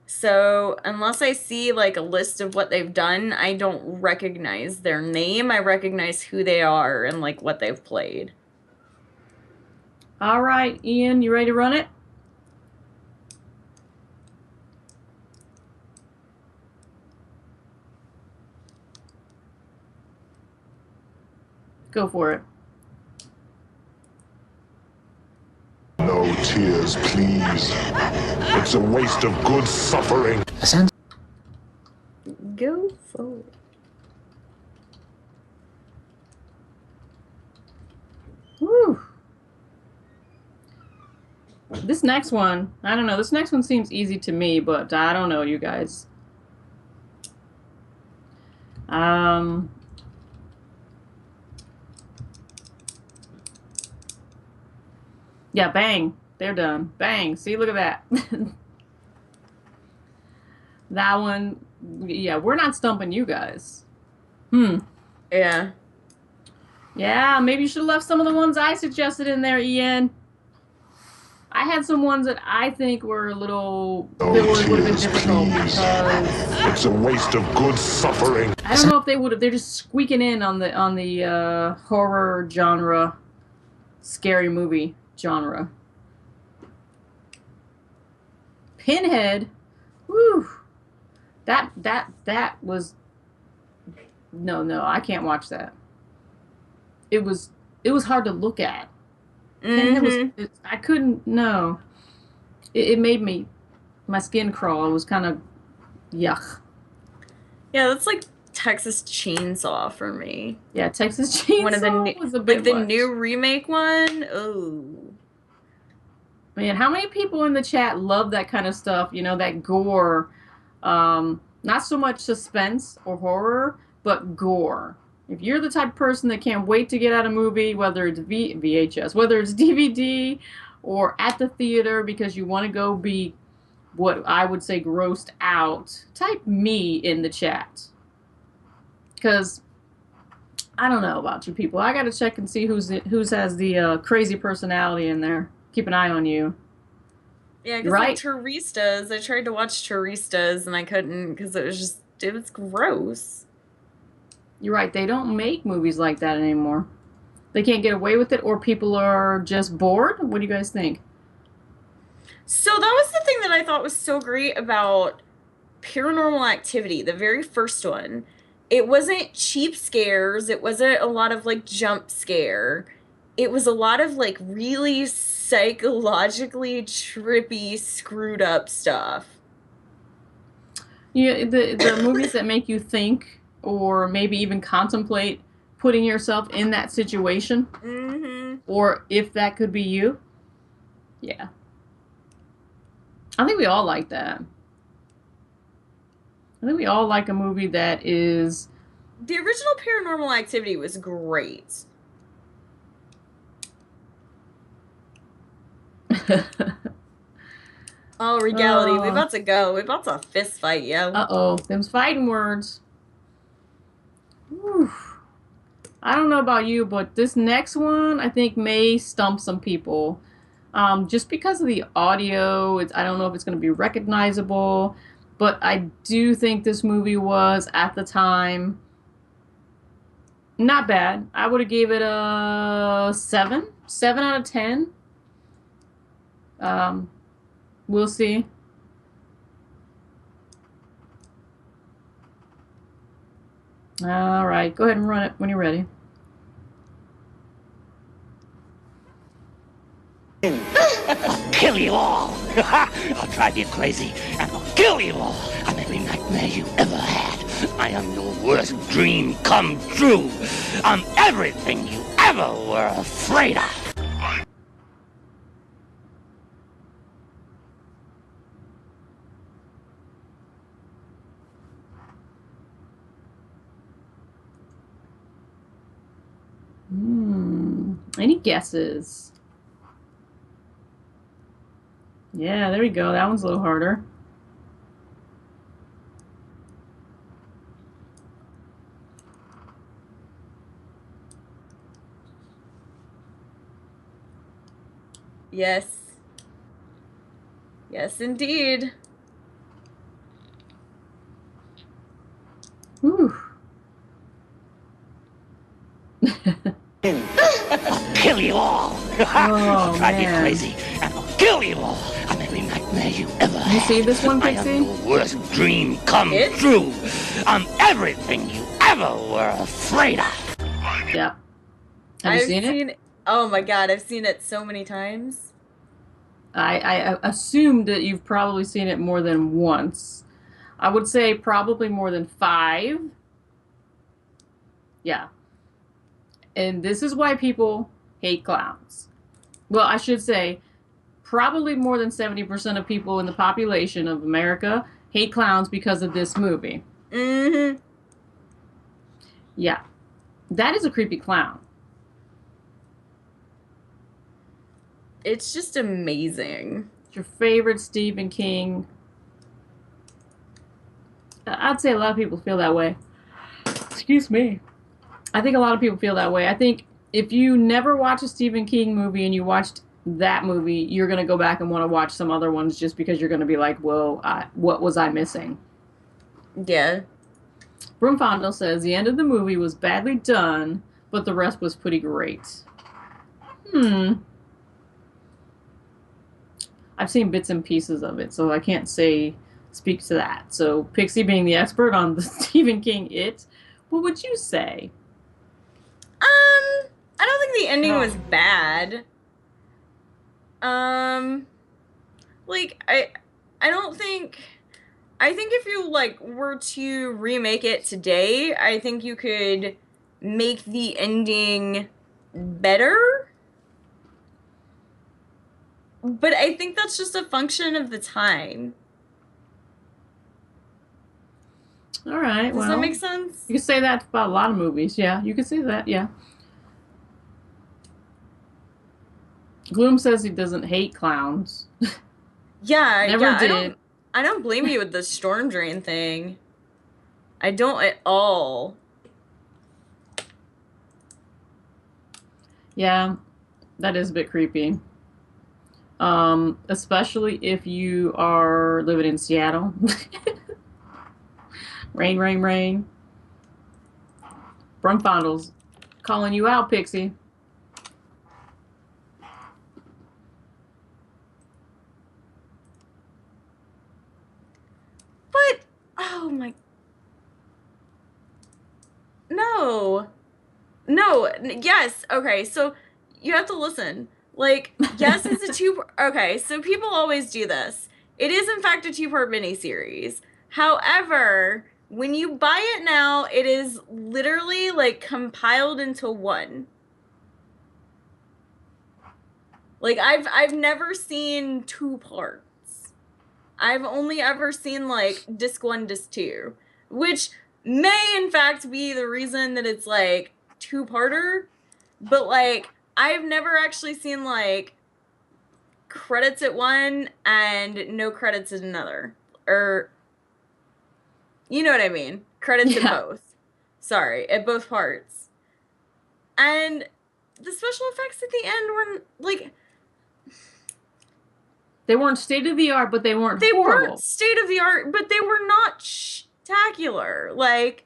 So unless I see like a list of what they've done, I don't recognize their name. I recognize who they are and like what they've played.
All right, Ian, you ready to run it? Go for it.
No tears, please. It's a waste of good suffering.
Go for it.
Woo. This next one, I don't know. This next one seems easy to me, but I don't know, you guys. Yeah, bang. They're done. Bang. See, look at that. That one, yeah, we're not stumping you guys.
Yeah.
Yeah, maybe you should have left some of the ones I suggested in there, Ian. I had some ones that I think were a little...
No
that would have been
tears,
difficult
please.
because...
It's a waste of good suffering.
I don't know if they would have... They're just squeaking in on the horror genre, scary movie genre. Pinhead, whew, that was... No, I can't watch that. It was hard to look at. I couldn't, no. It made my skin crawl. It was kind of yuck.
Yeah, that's like Texas Chainsaw for me.
Yeah, Texas Chainsaw
one of the
was a bit
like the
much.
new remake one. Oh.
Man, how many people in the chat love that kind of stuff? You know, that gore. Not so much suspense or horror, but gore. If you're the type of person that can't wait to get out a movie, whether it's VHS, whether it's DVD, or at the theater because you want to go be what I would say grossed out, type me in the chat. Because I don't know about you people. I got to check and see who's has the crazy personality in there. Keep an eye on you.
Yeah, because
right?
like Turistas, I tried to watch Turistas and I couldn't because it was gross.
You're right. They don't make movies like that anymore. They can't get away with it, or people are just bored. What do you guys think?
So that was the thing that I thought was so great about Paranormal Activity, the very first one. It wasn't cheap scares. It wasn't a lot of like jump scare. It was a lot of like really psychologically trippy, screwed up stuff.
Yeah, the movies that make you think or maybe even contemplate putting yourself in that situation, or if that could be you. Yeah. I think we all like that. I think we all like a movie that is...
The original Paranormal Activity was great. Oh, regality. We about to go. We about to fist fight, yo.
Uh-oh. Them's fighting words. Whew. I don't know about you, but this next one, I think, may stump some people. Just because of the audio, I don't know if it's going to be recognizable, but I do think this movie was, at the time, not bad. I would have gave it a 7. 7 out of 10. We'll see. All right, go ahead and run it when you're ready.
I'll kill you all. I'll drive you crazy and I'll kill you all. I'm every nightmare you ever had. I am your worst dream come true. I'm everything you ever were afraid of.
Any guesses? Yeah, there we go. That one's a little harder.
Yes. Yes, indeed.
Whew.
I'll kill you all. I'll drive you crazy and I'll kill you all. I'm every nightmare you ever had.
You see this one, Pixie?
I am your worst dream come true. I'm everything you ever were afraid of.
Yeah. Have you seen it?
Oh my god, I've seen it so many times.
I assumed that you've probably seen it more than once. I would say probably more than 5. Yeah. And this is why people hate clowns. Well, I should say probably more than 70% of people in the population of America hate clowns because of this movie.
Mm-hmm.
Yeah. That is a creepy clown.
It's just amazing.
It's your favorite Stephen King. I'd say a lot of people feel that way. Excuse me. I think a lot of people feel that way. I think if you never watch a Stephen King movie and you watched that movie, you're going to go back and want to watch some other ones just because you're going to be like, whoa, what was I missing?
Yeah.
Broomfondle says, the end of the movie was badly done, but the rest was pretty great. I've seen bits and pieces of it, so I can't speak to that. So, Pixie being the expert on the Stephen King It, what would you say?
I don't think the ending was bad. Like, I don't think... I think if you, like, were to remake it today, I think you could make the ending better. But I think that's just a function of the time.
All right,
Does that make sense?
You can say that about a lot of movies. Yeah, you can say that, yeah. Gloom says he doesn't hate clowns.
Yeah,
Never did.
I don't blame you with the storm drain thing. I don't at all.
Yeah, that is a bit creepy. Especially if you are living in Seattle. Rain, rain, rain. Brumfondle's calling you out, Pixie.
But, oh my... No. No, yes, okay, so you have to listen. Like, yes, it's a two... Okay, so people always do this. It is, in fact, a 2-part miniseries. However, when you buy it now, it is literally, like, compiled into one. Like, I've never seen 2 parts. I've only ever seen, like, disc 1, disc 2. Which may, in fact, be the reason that it's, like, 2-parter. But, like, I've never actually seen, like, credits at one and no credits at another. Or, you know what I mean. Credits at both. Sorry, at both parts. And the special effects at the end were, like...
They weren't state-of-the-art, but they weren't horrible.
They weren't state-of-the-art, but they were not spectacular. Like,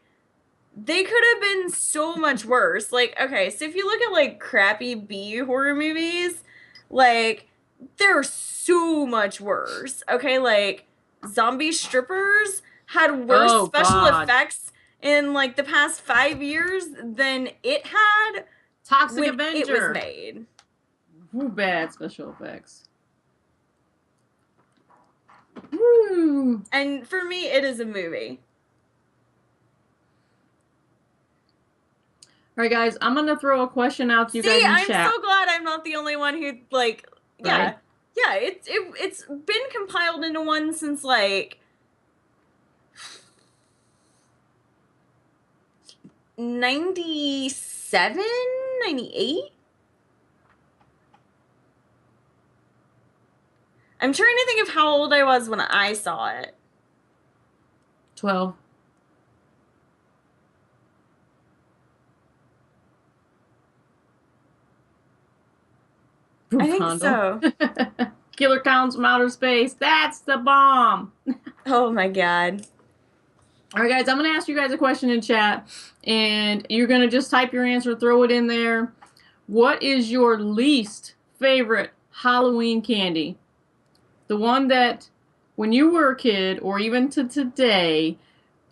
they could have been so much worse. Like, okay, so if you look at, like, crappy B horror movies, like, they're so much worse. Okay, like, Zombie Strippers had worse special effects in, like, the past 5 years than it had
Toxic
when
Avenger.
it was made.
Ooh, bad special effects. Woo.
And for me, it is a movie.
All right, guys, I'm going to throw a question out to you guys in
I'm
chat.
so glad I'm not the only one who, like, yeah.
Right.
Yeah, it's been compiled into one since, like, 97, 98? I'm trying to think of how old I was when I saw it.
12.
I think so.
Killer Clowns from Outer Space. That's the bomb.
Oh my god.
All right, guys, I'm going to ask you guys a question in chat, and you're going to just type your answer, throw it in there. What is your least favorite Halloween candy? The one that, when you were a kid, or even to today,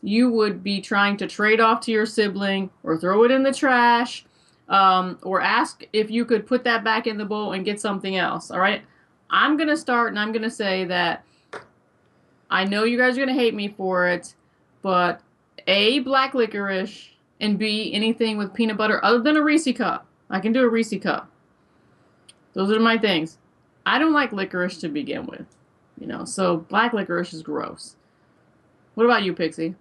you would be trying to trade off to your sibling, or throw it in the trash, or ask if you could put that back in the bowl and get something else, all right? I'm going to start, and I'm going to say that I know you guys are going to hate me for it, but A, black licorice, and B, anything with peanut butter other than a Reese cup. I can do a Reese cup. Those are my things. I don't like licorice to begin with, you know, so black licorice is gross. What about you, Pixie?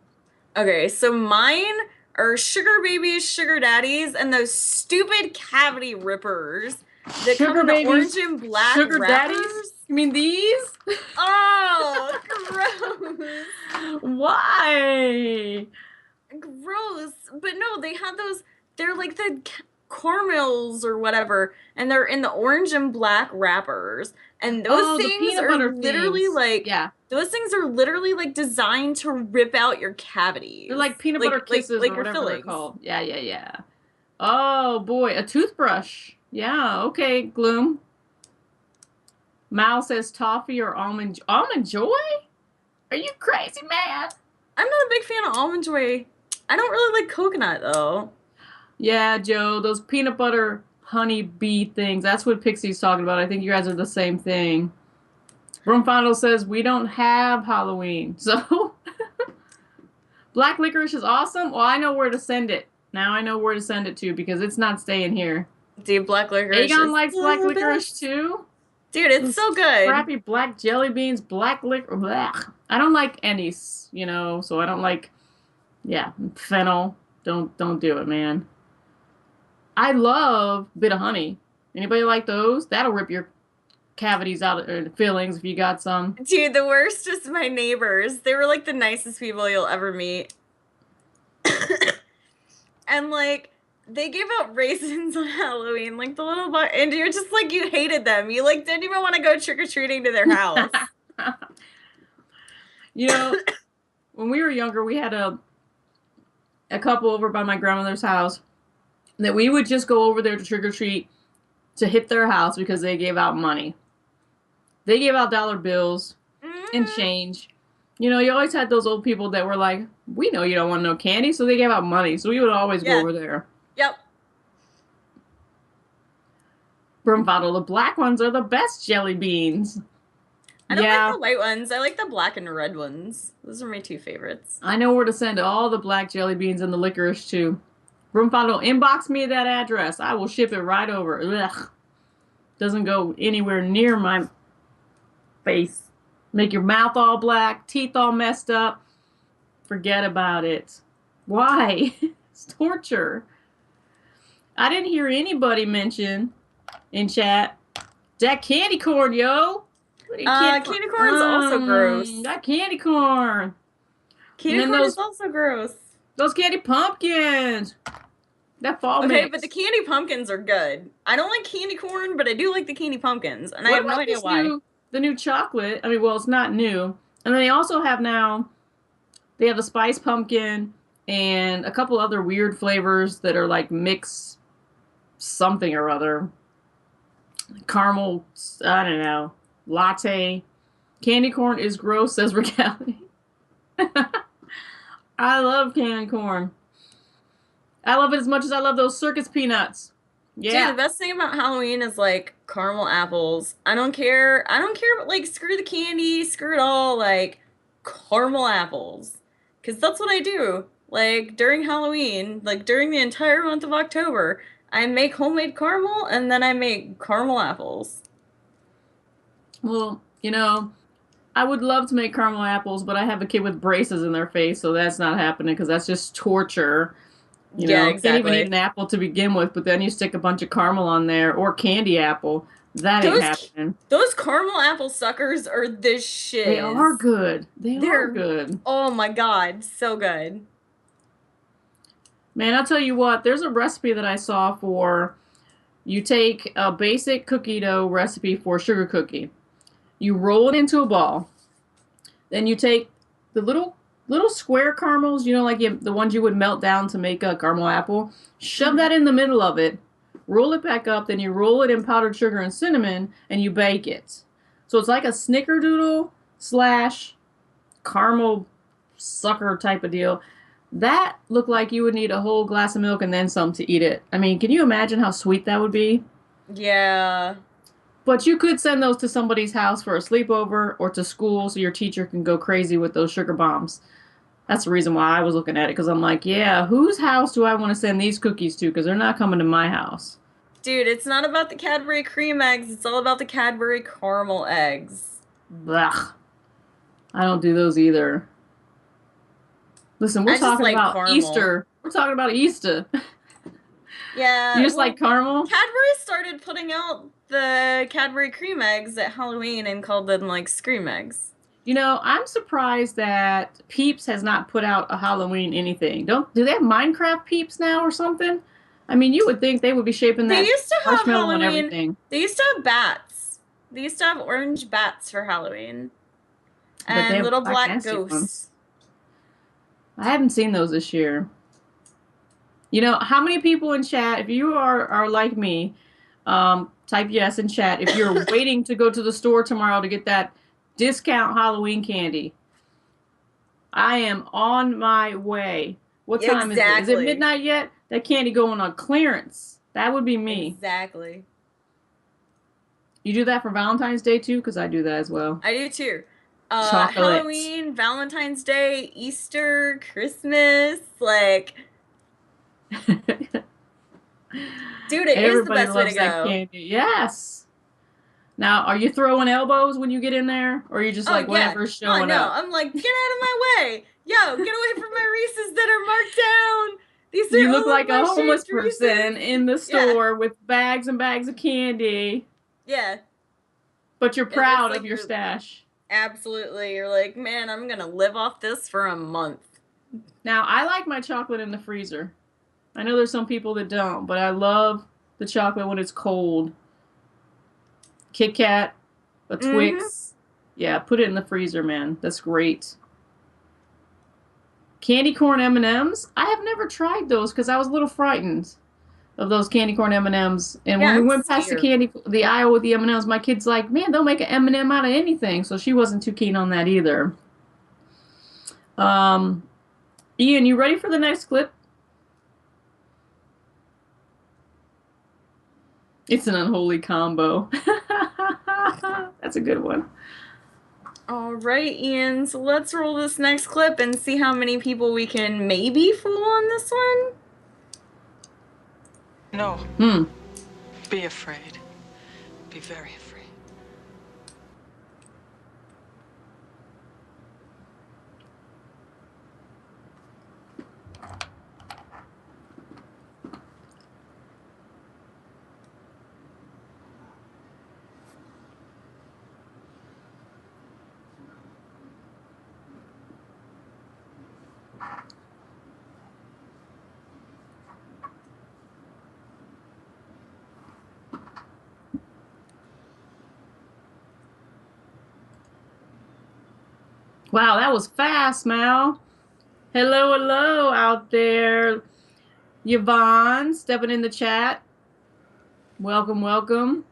Okay, so mine are sugar babies, sugar daddies, and those stupid cavity rippers that come in the orange and black
sugar
wrappers.
daddies? You mean these?
Oh, gross.
Why?
Gross. But no, they have those, they're like the caramels or whatever, and they're in the orange and black wrappers. And those things are literally like, those things are literally like designed to rip out your cavities.
They're like peanut butter kisses
like
or
your
whatever they're
fillings.
called. Yeah. Oh boy, a toothbrush. Yeah, okay, Gloom. Mal says toffee or almond joy? Are you crazy, man?
I'm not a big fan of almond joy. I don't really like coconut though.
Yeah, Joe, those peanut butter honey bee things. That's what Pixie's talking about. I think you guys are the same thing. Brumfondle says we don't have Halloween. So black licorice is awesome. Well, I know where to send it. Now I know where to send it to because it's not staying here.
Dude, black licorice.
Aegon likes black licorice too.
Dude, it's so good.
Crappy black jelly beans, black licorice. I don't like anise, you know, so I don't like, fennel. Don't do it, man. I love bit of honey. Anybody like those? That'll rip your cavities out or fillings if you got some.
Dude, the worst is my neighbors. They were like the nicest people you'll ever meet. And like, they gave out raisins on Halloween, like the little box, and you're just like, you hated them. You like didn't even want to go trick-or-treating to their house.
You know, when we were younger, we had a couple over by my grandmother's house that we would just go over there to trick-or-treat to hit their house because they gave out money. They gave out dollar bills and change. You know, you always had those old people that were like, we know you don't want no candy, so they gave out money. So we would always go over there.
Yep.
Brumfondle, the black ones are the best jelly beans.
I don't like the white ones. I like the black and red ones. Those are my two favorites.
I know where to send all the black jelly beans and the licorice too. Brumfondle, inbox me that address. I will ship it right over. Ugh. Doesn't go anywhere near my face. Make your mouth all black, teeth all messed up. Forget about it. Why? It's torture. I didn't hear anybody mention in chat That candy corn, yo.
Candy corn's also gross.
That candy corn.
Candy corn is also gross.
Those candy pumpkins. That fall
Okay,
mix.
but the candy pumpkins are good. I don't like candy corn, but I do like the candy pumpkins, and I have no idea why.
The new chocolate. I mean, well, it's not new. And then they also have now, they have the spice pumpkin and a couple other weird flavors that are like mix something or other. Caramel, I don't know, latte. Candy corn is gross, says Recality. I love candy corn. I love it as much as I love those circus peanuts. Yeah.
Dude, the best thing about Halloween is like caramel apples. I don't care, but like screw the candy, screw it all, like caramel apples. Cause that's what I do. Like during Halloween, like during the entire month of October, I make homemade caramel and then I make caramel apples.
Well, you know, I would love to make caramel apples, but I have a kid with braces in their face, so that's not happening because that's just torture. You know,
exactly.
Can't even eat an apple to begin with, but then you stick a bunch of caramel on there or candy apple. That ain't happening.
Those caramel apple suckers are the shit.
They are good. They're good.
Oh my god, so good.
Man, I'll tell you what, there's a recipe that I saw for, you take a basic cookie dough recipe for sugar cookie. You roll it into a ball. Then you take the little square caramels, you know, like the ones you would melt down to make a caramel apple. Shove that in the middle of it. Roll it back up. Then you roll it in powdered sugar and cinnamon, and you bake it. So it's like a snickerdoodle / caramel sucker type of deal. That looked like you would need a whole glass of milk and then some to eat it. I mean, can you imagine how sweet that would be?
Yeah.
But you could send those to somebody's house for a sleepover or to school so your teacher can go crazy with those sugar bombs. That's the reason why I was looking at it, because I'm like, yeah, whose house do I want to send these cookies to? Because they're not coming to my house.
Dude, it's not about the Cadbury cream eggs. It's all about the Cadbury caramel eggs.
Blech. I don't do those either. Listen, we're talking about caramel. Easter. We're talking about Easter.
Yeah.
You just like caramel?
Cadbury started putting out the Cadbury cream eggs at Halloween and called them like Scream eggs.
You know, I'm surprised that Peeps has not put out a Halloween anything. Do they have Minecraft Peeps now or something? I mean, you would think they would be shaping that marshmallow and everything.
They used to have bats. They used to have orange bats for Halloween. And little black ghosts. Ones.
I haven't seen those this year. You know, how many people in chat, if you are like me, type yes in chat if you're waiting to go to the store tomorrow to get that discount Halloween candy. I am on my way. What time is it? Is it midnight yet? That candy going on clearance. That would be me.
Exactly.
You do that for Valentine's Day too? Because I do that as well.
I do too. Halloween, Valentine's Day, Easter, Christmas, like... Dude, it is the best way to go.
Candy. Yes. Now, are you throwing elbows when you get in there? Or are you just like, whatever's showing up?
I'm like, get out of my way. Yo, get away from my Reese's that are marked down. These are
you look like a homeless person in the store with bags and bags of candy.
Yeah.
But you're proud of your stash.
Absolutely. You're like, man, I'm going to live off this for a month.
Now, I like my chocolate in the freezer. I know there's some people that don't, but I love the chocolate when it's cold. Kit Kat, a Twix. Mm-hmm. Yeah, put it in the freezer, man. That's great. Candy corn M&Ms. I have never tried those because I was a little frightened of those candy corn M&Ms. And when we went past the aisle with the M&Ms, my kid's like, man, they'll make an M&M out of anything. So she wasn't too keen on that either. Ian, you ready for the next clip? It's an unholy combo. That's a good one.
All right, Ian. So let's roll this next clip and see how many people we can maybe fool on this one.
No. Be afraid. Be very afraid.
Wow, that was fast, Mal. Hello, hello out there. Yvonne stepping in the chat. Welcome, welcome.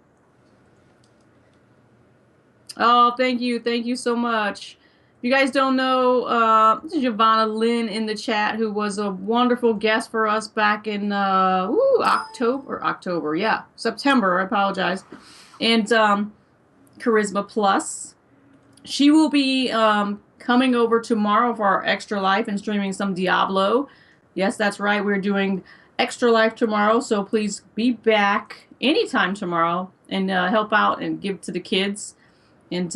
Oh, thank you so much. If you guys don't know, this is Giovanna Lynn in the chat, who was a wonderful guest for us back in September. I apologize. And Charisma Plus. She will be coming over tomorrow for our Extra Life and streaming some Diablo. Yes, that's right. We're doing Extra Life tomorrow, so please be back anytime tomorrow and help out and give to the kids. And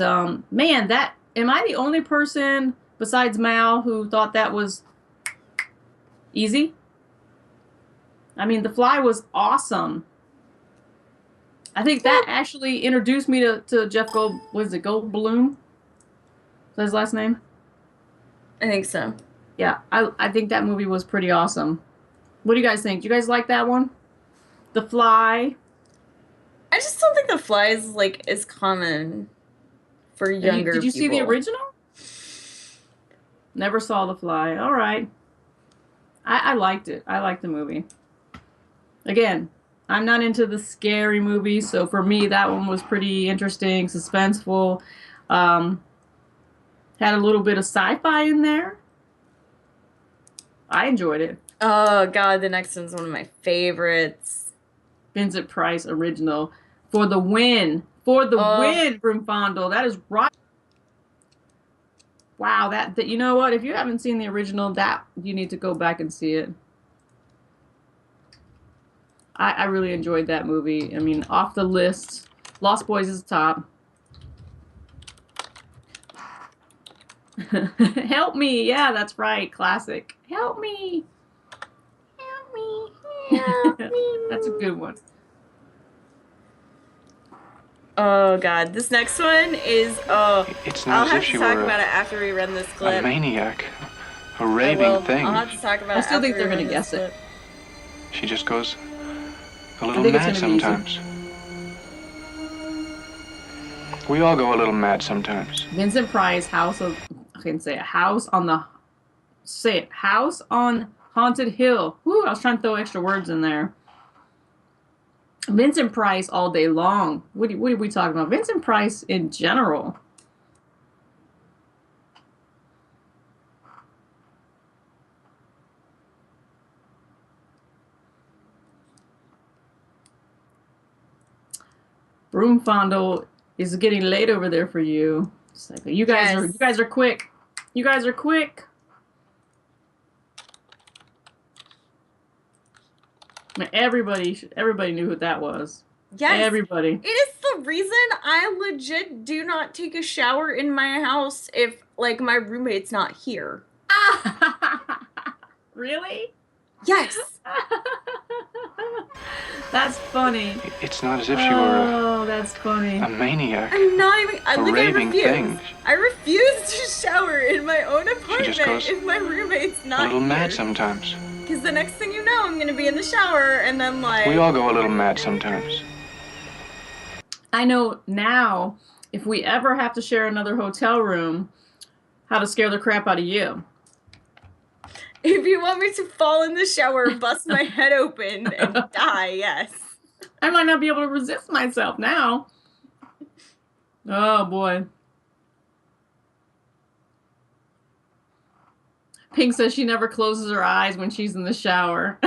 man, am I the only person besides Mal who thought that was easy? I mean, The Fly was awesome. I think that actually introduced me to Jeff Goldblum? Is that his last name?
I think so.
Yeah, I think that movie was pretty awesome. What do you guys think? Do you guys like that one? The Fly?
I just don't think The Fly is like as common for younger
Did you see the
people.
original? Never saw The Fly. All right. I liked it. I liked the movie. Again, I'm not into the scary movies, so for me that one was pretty interesting, suspenseful. Had a little bit of sci-fi in there. I enjoyed it.
Oh god, the next one's one of my favorites.
Vincent Price original. For the win. For the win, Broomfondle. That is right. Wow, that you know what? If you haven't seen the original, that you need to go back and see it. I really enjoyed that movie. I mean, off the list, Lost Boys is top. Help me. Yeah, that's right. Classic. Help me. Help me. Help me. That's a good one.
Oh god, this next one is
It's
I'll
not
have
as if
to
she
talk
were
about it after we run this clip.
a maniac, a
I
raving
will.
thing.
I'll have to talk about
I
it.
still think
after
they're
we
gonna
run this
guess it.
clip.
She just goes a
I
little
think it's
mad
gonna be easy.
sometimes. We all go a little mad sometimes.
Vincent Price, House on Haunted Hill. Woo, I was trying to throw extra words in there. Vincent Price all day long. What are we talking about? Vincent Price in general. Broomfondle is getting late over there for you. It's like, you guys are quick. You guys are quick. I mean, everybody knew who that was.
Yes.
Everybody.
It is the reason I legit do not take a shower in my house if like my roommate's not here.
Really?
Yes.
That's funny.
It's not as if she were
Oh, that's funny.
a maniac,
I'm not even.
a
I
raving
refuse.
thing.
I refuse to shower in my own apartment
goes
if my roommate's
A
not
little
here.
mad sometimes.
Because the next thing you know, I'm gonna be in the shower and I'm like.
We all go a little mad sometimes.
I know now, if we ever have to share another hotel room, how to scare the crap out of you.
If you want me to fall in the shower, bust my head open, and die, yes.
I might not be able to resist myself now. Oh, boy. Pink says she never closes her eyes when she's in the shower.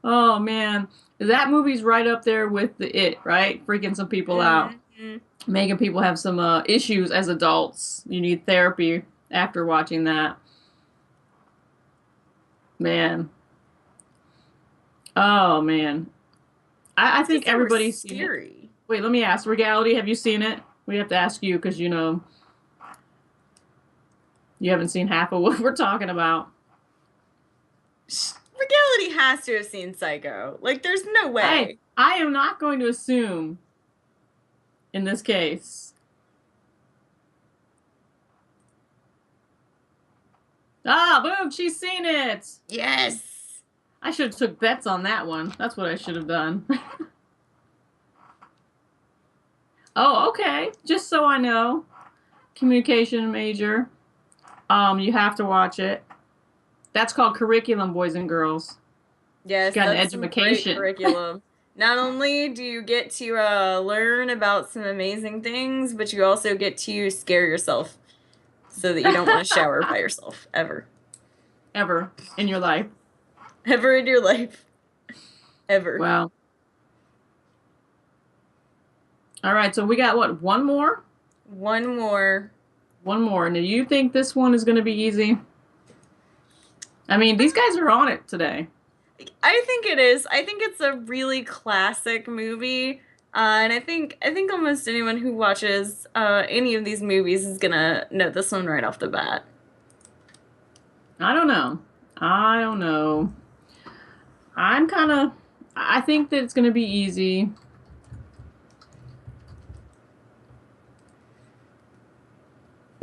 Oh, man. That movie's right up there with the It, right? Freaking some people out. Making people have some issues as adults. You need therapy after watching that. Man. Oh, man. I think everybody's seen it. Wait, let me ask. Regality, have you seen it? We have to ask you because, you know, you haven't seen half of what we're talking about.
Regality has to have seen Psycho. Like, there's no way.
I am not going to assume in this case. Ah, boom, she's seen it.
Yes.
I should have took bets on that one. That's what I should have done. Oh, okay. Just so I know. communication major. You have to watch it. That's called curriculum, boys and girls.
Yes,
got an
that's some great
education.
curriculum. Not only do you get to learn about some amazing things, but you also get to scare yourself so that you don't want to shower by yourself ever.
Ever in your life.
Ever in your life. Ever.
Wow. All right, so we got what? One more?
One more.
One more. Now, you think this one is going to be easy? I mean, these guys are on it today.
I think it is. I think it's a really classic movie. And I think almost anyone who watches any of these movies is going to know this one right off the bat.
I don't know. I think that it's going to be easy.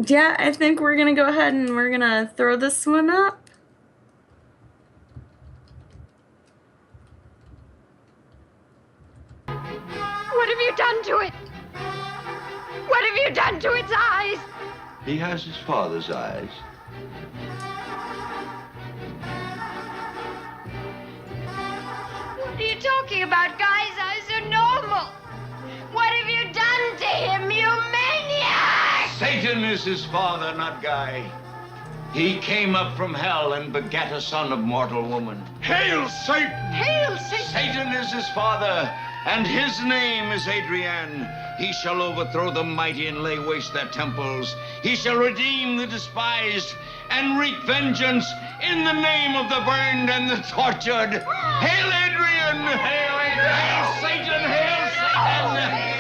Yeah, I think we're going to go ahead and we're going to throw this one up.
What have you done to it? What have you done to its eyes?
He has his father's eyes.
What are you talking about? Guy's eyes are normal. What have you done to him, you maniac?
Satan is his father, not Guy. He came up from hell and begat a son of mortal woman. Hail, Satan!
Hail, Satan!
Satan is his father, and his name is Adrian. He shall overthrow the mighty and lay waste their temples. He shall redeem the despised and wreak vengeance in the name of the burned and the tortured. Hail, Adrian! Hail, Adrian! Hail, Satan! Hail, Satan!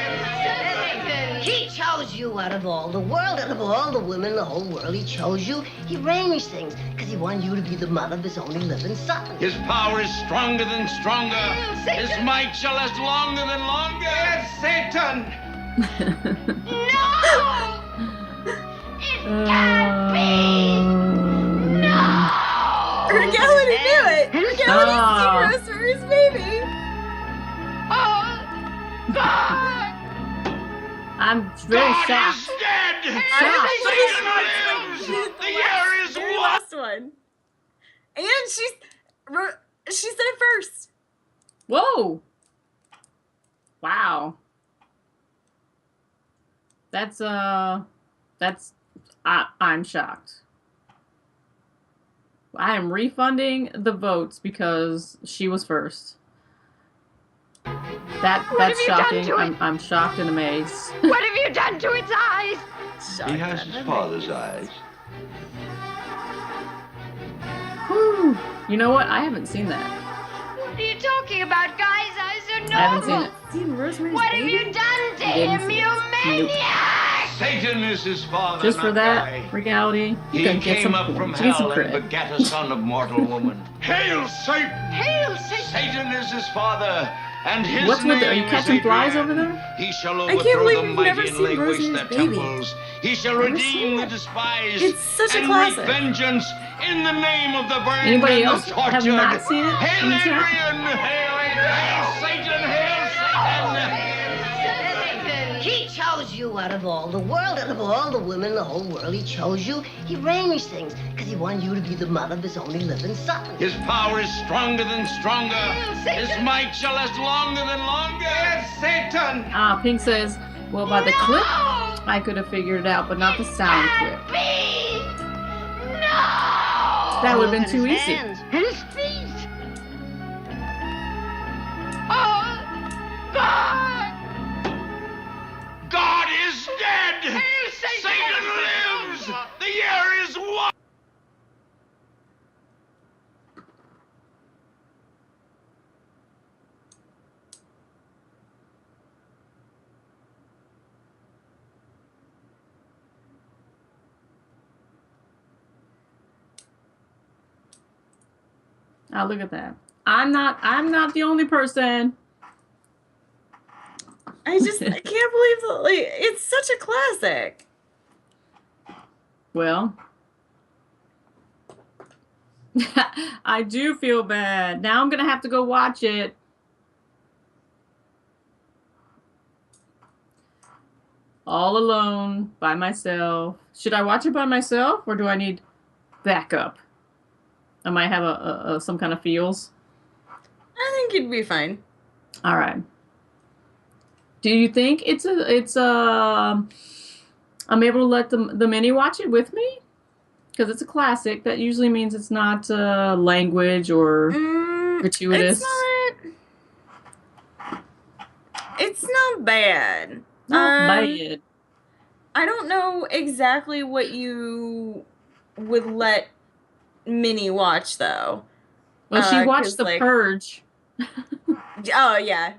He chose you out of all the world, out of all the women in the whole world. He chose you. He arranged things because he wanted you to be the mother of his only living son.
His power is stronger than stronger. His might shall last longer than longer. Yes, Satan!
No! It can't be! No!
Regality knew it! Regality's seen Rosemary's Baby!
Oh, God!
I'm very
God
shocked.
is dead!
Shocked.
Satan lives! The year is
Very
one!
last one. And she said it first.
Whoa. Wow. I'm shocked. I am refunding the votes because she was first. That's shocking. I'm shocked and amazed.
What have you done to its eyes?
He has his father's eyes.
Whew. You know what? I haven't seen that.
What are you talking about? Guy's eyes are normal.
I haven't seen it.
Seen Rosemary's
What
Baby?
have you done to
Didn't
him,
see
you
it. Nope.
maniac?
Satan is his father,
Just for
not
that
Guy.
regality, you
He
can get
came
some
up from
points. Get some
hell and
credit.
begat a son of mortal woman. Hail, Satan!
Hail, Satan!
Satan is his father, and his
What's with
name
it? Are you
is
catching flies
Adrian.
over there?
He shall
can't
overthrow
believe
the
you've
mighty
never
and
seen
lay waste their
Rosemary's Baby.
temples. He shall
Never
redeem
seen
the
it.
despised
It's such a
and
classic.
wreak vengeance in the name of the burned
Anybody
and
else
the
have
tortured.
not seen it?
Hail,
in the chat?
Adrian! Hail, Adrian! Hail, Satan! Hail, Satan!
He chose you out of all the world, out of all the women in the whole world. He chose you. He arranged things because he wanted you to be the mother of his only living son.
His power is stronger than stronger. His might shall last longer than longer. Yes, Satan!
Pink says, well, by the clip, I could have figured it out, but not the sound clip. That would have been too easy.
And his feet. Oh, God!
God is dead!
Hail, Satan!
Satan lives! The year is one!
Oh, look at that. I'm not the only person.
I can't believe that, like, it's such a classic.
Well, I do feel bad. Now I'm going to have to go watch it. all alone by myself. Should I watch it by myself, or do I need backup? I might have a some kind of feels.
I think you'd be fine.
All right. Do you think I'm able to let the mini watch it with me? Because it's a classic. That usually means it's not language or gratuitous.
It's not bad.
Not bad.
I don't know exactly what you would let Minnie watch though.
Well, she watched The Purge.
Oh yeah,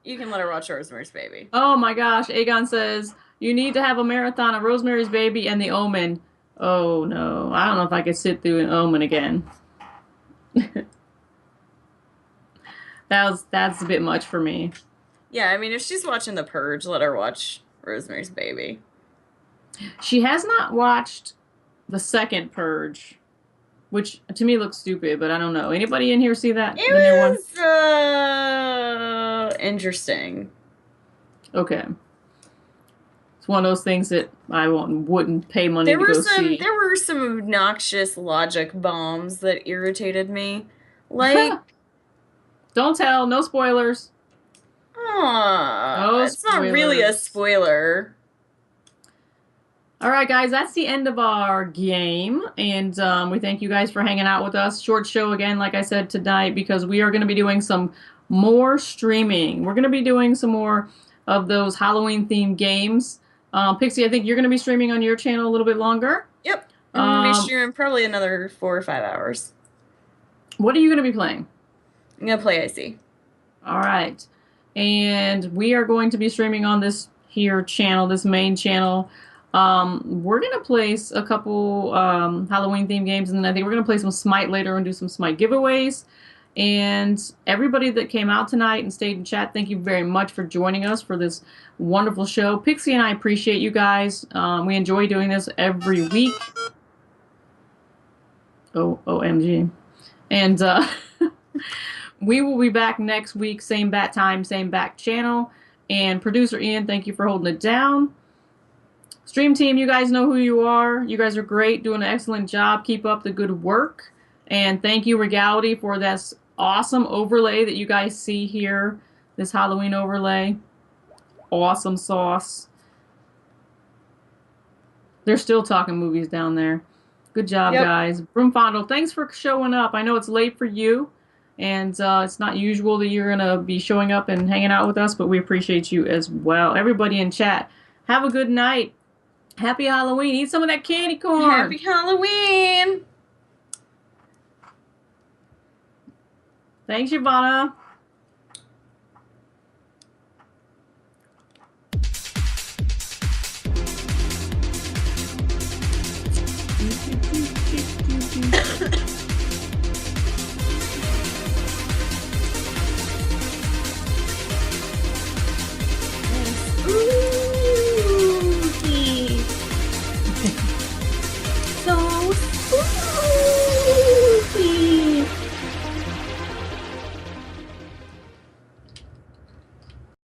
you can let her watch Rosemary's Baby.
Oh my gosh, Aegon says you need to have a marathon of Rosemary's Baby and The Omen. Oh no, I don't know if I could sit through an Omen again. That's a bit much for me.
Yeah, I mean, if she's watching The Purge, let her watch Rosemary's Baby.
She has not watched the second Purge, which to me looks stupid, but I don't know. Anybody in here see that?
It was interesting.
Okay. It's one of those things that I wouldn't pay money to go see.
There were some obnoxious logic bombs that irritated me. Like,
don't tell, no spoilers.
No it's not really a spoiler.
All right, guys, that's the end of our game, and we thank you guys for hanging out with us. Short show again, like I said, tonight, because we are going to be doing some more streaming. We're going to be doing some more of those Halloween-themed games. Pixie, I think you're going to be streaming on your channel a little bit longer.
Yep, I'm going to be streaming probably another 4 or 5 hours.
What are you going to be playing?
I'm going to play Icy.
All right, and we are going to be streaming on this here channel, this main channel. We're going to place a couple Halloween-themed games, and then I think we're going to play some Smite later and do some Smite giveaways. And everybody that came out tonight and stayed in chat, thank you very much for joining us for this wonderful show. Pixie and I appreciate you guys. We enjoy doing this every week. OMG. And we will be back next week, same bat time, same bat channel. And producer Ian, thank you for holding it down. Stream team, you guys know who you are. You guys are great, doing an excellent job. Keep up the good work. And thank you, Regality, for this awesome overlay that you guys see here. This Halloween overlay. Awesome sauce. They're still talking movies down there. Good job, guys. Broomfondle, thanks for showing up. I know it's late for you. And it's not usual that you're going to be showing up and hanging out with us, but we appreciate you as well. Everybody in chat, have a good night. Happy Halloween. Eat some of that candy corn.
Happy Halloween.
Thanks, Yvonne.